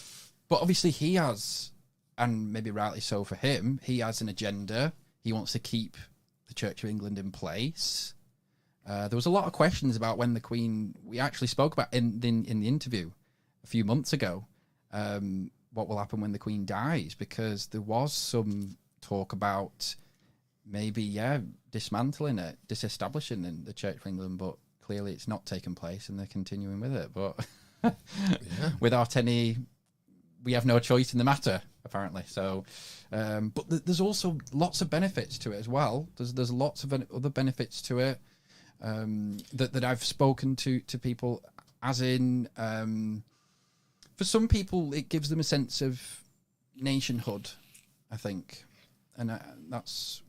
obviously he has, and maybe rightly so for him, he has an agenda. he wants to keep the Church of England in place. There was a lot of questions about when the Queen. We actually spoke about in the interview a few months ago. What will happen when the Queen dies? Because there was some talk about maybe dismantling it, disestablishing the Church of England, but clearly it's not taken place, and they're continuing with it. But without any, we have no choice in the matter, apparently. So, but there's also lots of benefits to it as well. There's lots of other benefits to it that I've spoken to people, as in, for some people, it gives them a sense of nationhood, I think, and that's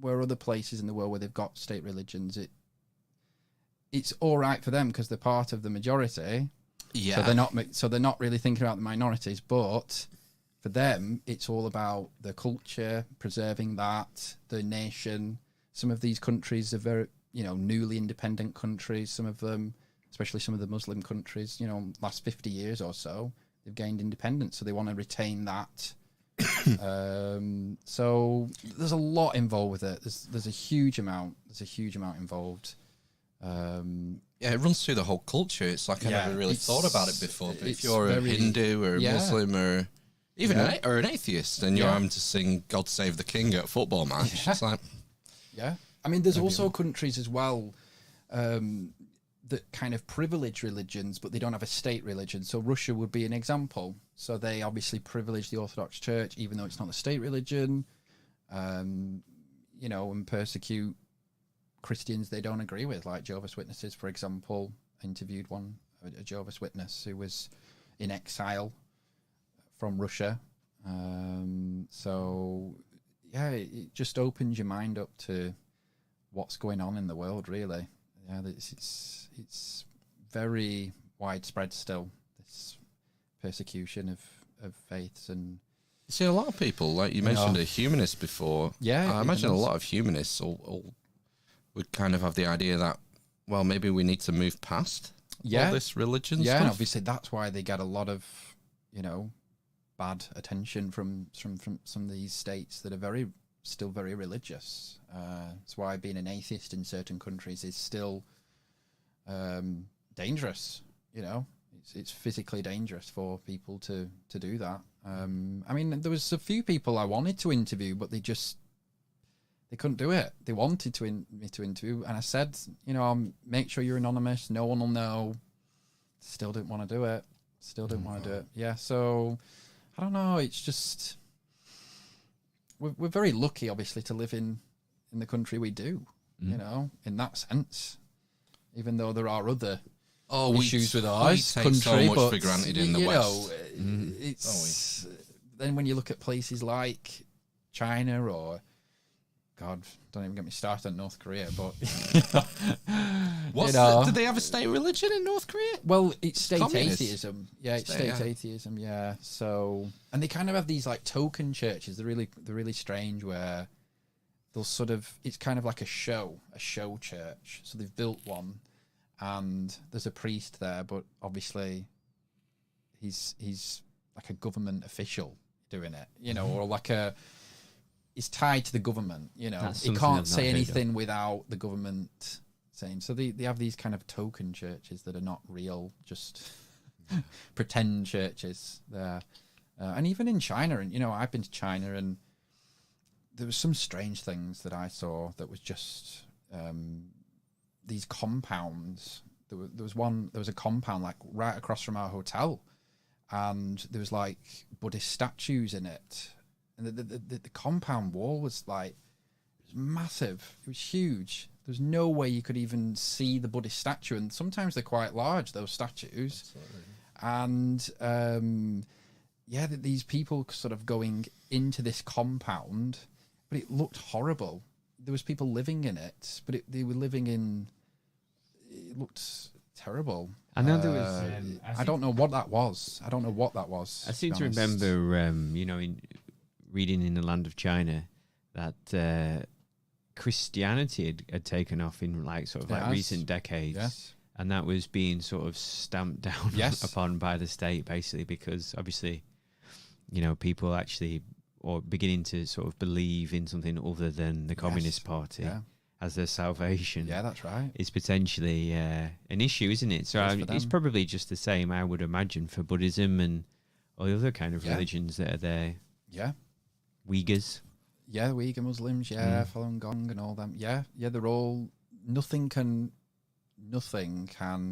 where other places in the world where they've got state religions, it's all right for them because they're part of the majority. Yeah. So they're not really thinking about the minorities, but for them, it's all about the culture, preserving that, the nation. Some of these countries are very, newly independent countries. Some of them, especially some of the Muslim countries, last 50 years or so, they've gained independence, so they want to retain that. So there's a lot involved with it. There's a huge amount. Involved. It runs through the whole culture. It's like I never really thought about it before. But if you're a Hindu or a Muslim or even an atheist, and you're having to sing "God Save the King" at a football match, it's like I mean, there's also countries as well that kind of privilege religions, but they don't have a state religion. So Russia would be an example. So they obviously privilege the Orthodox Church, even though it's not a state religion, and persecute Christians they don't agree with, like Jehovah's Witnesses, for example. I interviewed a Jehovah's Witness who was in exile from Russia. So it just opens your mind up to what's going on in the world, really. Yeah, it's very widespread still, this persecution of faiths. And you see a lot of people, like you mentioned a humanist before. Yeah, I imagine a lot of humanists all would kind of have the idea that, well, maybe we need to move past all this religion stuff. And obviously that's why they get a lot of, bad attention from some of these states that are still very religious. That's why being an atheist in certain countries is still dangerous. It's physically dangerous for people to do that. I mean, there was a few people I wanted to interview, but they couldn't do it. They wanted me to interview, and I said, make sure you're anonymous. No one will know. Still didn't want to do it. Yeah, so I don't know. It's just we're very lucky, obviously, to live in the country we do. In that sense, even though there are other issues with our country, so much but for granted in the West. It's then when you look at places like China or, God, don't even get me started on North Korea, but did they have a state religion in North Korea? Well, it's state communist. atheism. Yeah, it's state atheism. Yeah, so and they kind of have these like token churches. They're really strange, where they'll sort of, it's kind of like a show church. So they've built one, and there's a priest there, but obviously he's like a government official doing it, or like he's tied to the government, he can't say anything without the government saying. So they have these kind of token churches that are not real, just pretend churches there. And even in China, and I've been to China, and there was some strange things that I saw that was just these compounds. There was a compound like right across from our hotel, and there was like Buddhist statues in it. And the compound wall was like, it was massive. It was huge. There was no way you could even see the Buddhist statue. And sometimes they're quite large, those statues. Absolutely. And these people sort of going into this compound, but it looked horrible. There was people living in it, but they were living in. It looked terrible. I know there was. I don't know what that was. I seem to remember, in reading in the land of China that Christianity had taken off in recent decades, and that was being sort of stamped down upon by the state, basically, because obviously, people actually or beginning to sort of believe in something other than the Communist Party as their salvation. Yeah, that's right. Is potentially an issue, isn't it? So it's probably just the same, I would imagine, for Buddhism and all the other kind of religions that are there. Yeah. Uyghurs. Yeah, the Uyghur Muslims, Falun Gong and all them. Yeah, they're all... Nothing can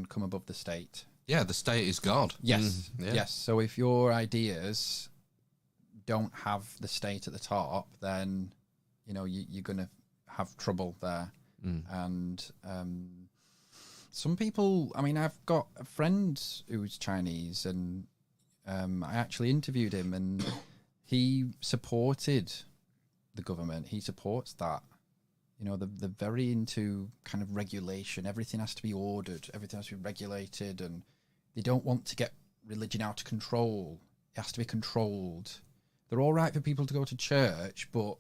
come above the state. Yeah, the state is God. Yes, yes. So if your ideas don't have the state at the top, then, you know, you're going to have trouble there. And some people... I mean, I've got a friend who's Chinese, and I actually interviewed him, and he supported the government. He supports that. You know, they're very into kind of regulation. Everything has to be ordered. Everything has to be regulated. And they don't want to get religion out of control. It has to be controlled. They're all right for people to go to church, but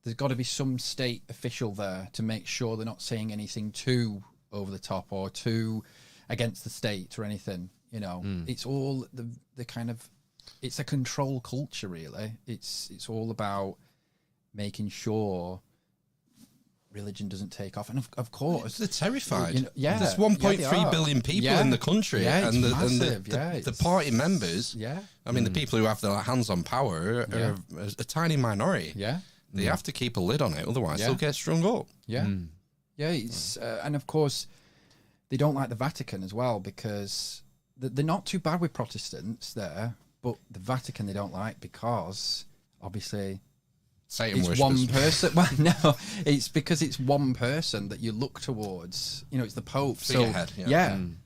there's got to be some state official there to make sure they're not saying anything too over the top or too against the state or anything. You know, it's all the kind of... It's a control culture, really. It's all about making sure religion doesn't take off, and of course they're terrified. You know, there's 1.3 billion people in the country, and the party members. Yeah, I mean, the people who have their hands on power are a tiny minority. Yeah, they have to keep a lid on it, otherwise they'll get strung up. Yeah, It's and of course they don't like the Vatican as well, because they're not too bad with Protestants there, but the Vatican they don't like because obviously. Satan it's one person. Well, no, it's because it's one person that you look towards. You know, it's the Pope. Figurehead,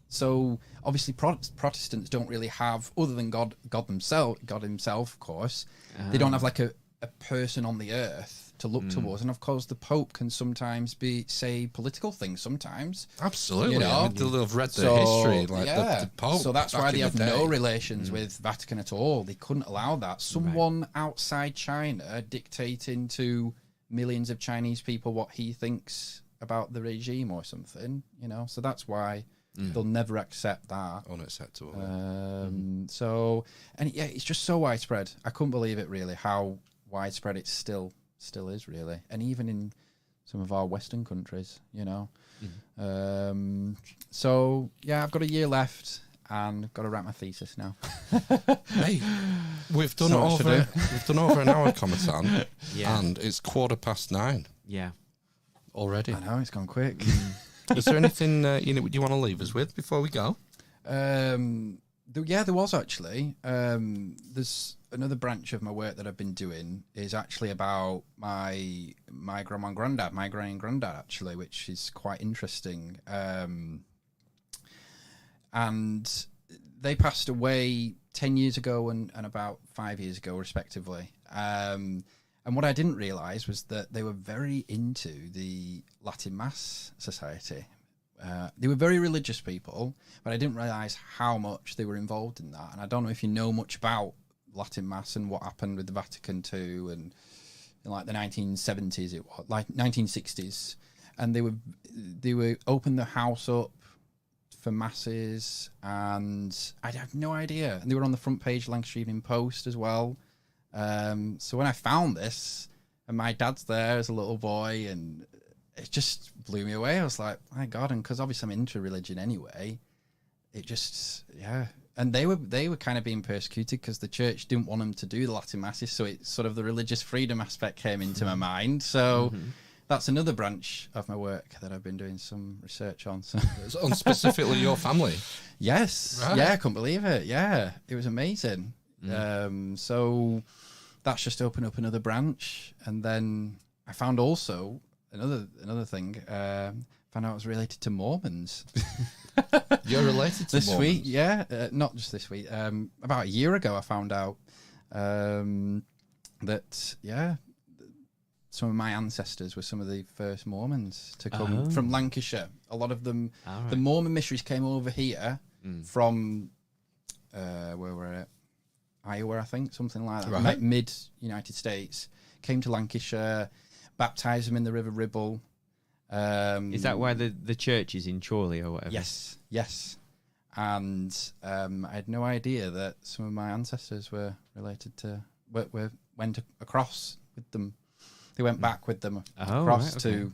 So obviously, Protestants don't really have, other than God himself, of course. They don't have like a person on the earth to look towards, and of course, the Pope can sometimes say political things. Sometimes, absolutely. You know? I mean, they'll have read the history, like the Pope. So that's why they have no relations with Vatican at all. They couldn't allow that. Someone outside China dictating to millions of Chinese people what he thinks about the regime or something. You know, so that's why they'll never accept that. Unacceptable. So, and it's just so widespread. I couldn't believe it, really, how widespread it still is, really, and even in some of our Western countries, you know. So yeah, I've got a year left, and I've got to write my thesis now. Hey, we've done over an hour, Cometan, and it's 9:15. Yeah, already. I know, it's gone quick. Is there anything you want to leave us with before we go? There was actually. There's another branch of my work that I've been doing is actually about my grandma and granddad, my granny and granddad, actually, which is quite interesting. And they passed away 10 years ago and about 5 years ago, respectively. And what I didn't realise was that they were very into the Latin Mass Society. They were very religious people, but I didn't realise how much they were involved in that. And I don't know if you know much about Latin Mass and what happened with the Vatican too, and in like the 1970s, it was like 1960s, and they were open the house up for masses, and I have no idea. And they were on the front page of Lancashire Evening Post as well. So when I found this, and my dad's there as a little boy, and it just blew me away. I was like, my God. And because obviously I'm into religion anyway, it just, And they were kind of being persecuted because the church didn't want them to do the Latin Masses. So it's sort of the religious freedom aspect came into my mind. So that's another branch of my work that I've been doing some research on. So. On specifically your family? Yes. Right. Yeah, I couldn't believe it. Yeah, it was amazing. So that's just opened up another branch. And then I found also another thing. Found out I was related to Mormons. You're related to this Mormons? Week, yeah. Not just this week. About a year ago, I found out that some of my ancestors were some of the first Mormons to come from Lancashire. A lot of them, the Mormon missionaries came over here from where were it? Iowa, I think, something like that. Right. Mid United States, came to Lancashire, baptized them in the River Ribble. Is that why the church is in Chorley or whatever? Yes. And I had no idea that some of my ancestors were related to went across with them. They went back with them Oh, across right, okay. to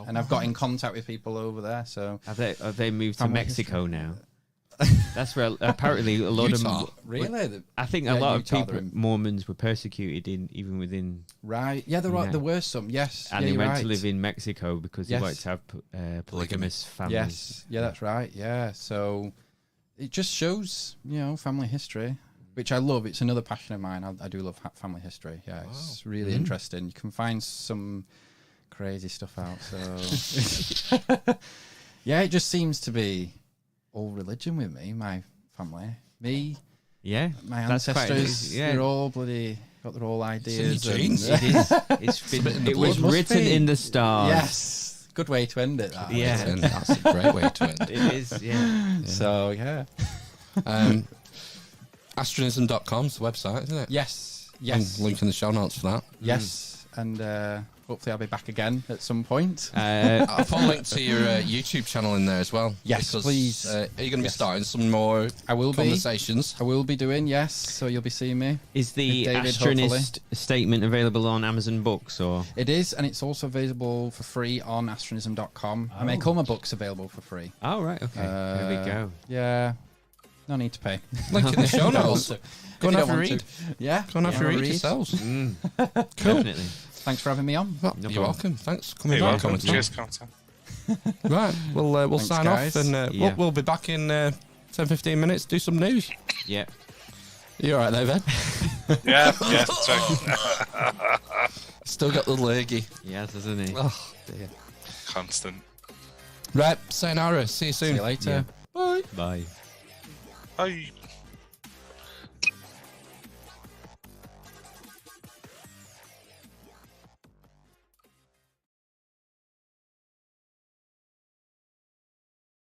and I've got in contact with people over there. So Have they moved to Family Mexico now? That's where apparently a lot Utah. of really, I think a lot Utah, of people, Mormons, were persecuted even within, right? Yeah, there were some. Yes, and yeah, they you're went to right. live in Mexico because they Yes. wanted to have polygamous families. Yes, yeah, that's right. Yeah, so it just shows, family history, which I love. It's another passion of mine. I do love family history. Yeah, it's really interesting. You can find some crazy stuff out. So yeah, it just seems to be all religion with me, my family, my That's quite- ancestors. They're all bloody got their all ideas. in your genes. It is. It was blood. written Must be. in the stars. Yes, good way to end it. That. Yeah. And that's a great way to end it. It is. Yeah. So yeah. Astronism.com is the website, isn't it? Yes. And link in the show notes for that. Yes, and hopefully I'll be back again at some point. I'll put a link to your YouTube channel in there as well. Yes, because, please. Are you going to be starting some more I will conversations? I will be doing, yes. So you'll be seeing me. Is the With David, Astronist statement available on Amazon Books or? It is, and it's also available for free on astronism.com. I make all my books available for free. Oh right, okay. There we go. Yeah, no need to pay. Link in the show notes. Go and If have you a don't want read. to. Yeah, Go and have a read yourselves. Cool. Definitely. Thanks for having me on. Well, No you're problem. welcome. Thanks for coming You're back. welcome. Cometan. Cheers, Cometan. Right, we'll Thanks, sign guys. off and Yeah. we'll be back in 10-15 minutes. Do some news. Yeah. You all right there, Ben? Yeah, that's right. Still got the leggy. Yes, isn't he? Oh dear. Constant. Right, sayonara. See you soon. See you later. Bye. Bye. Bye.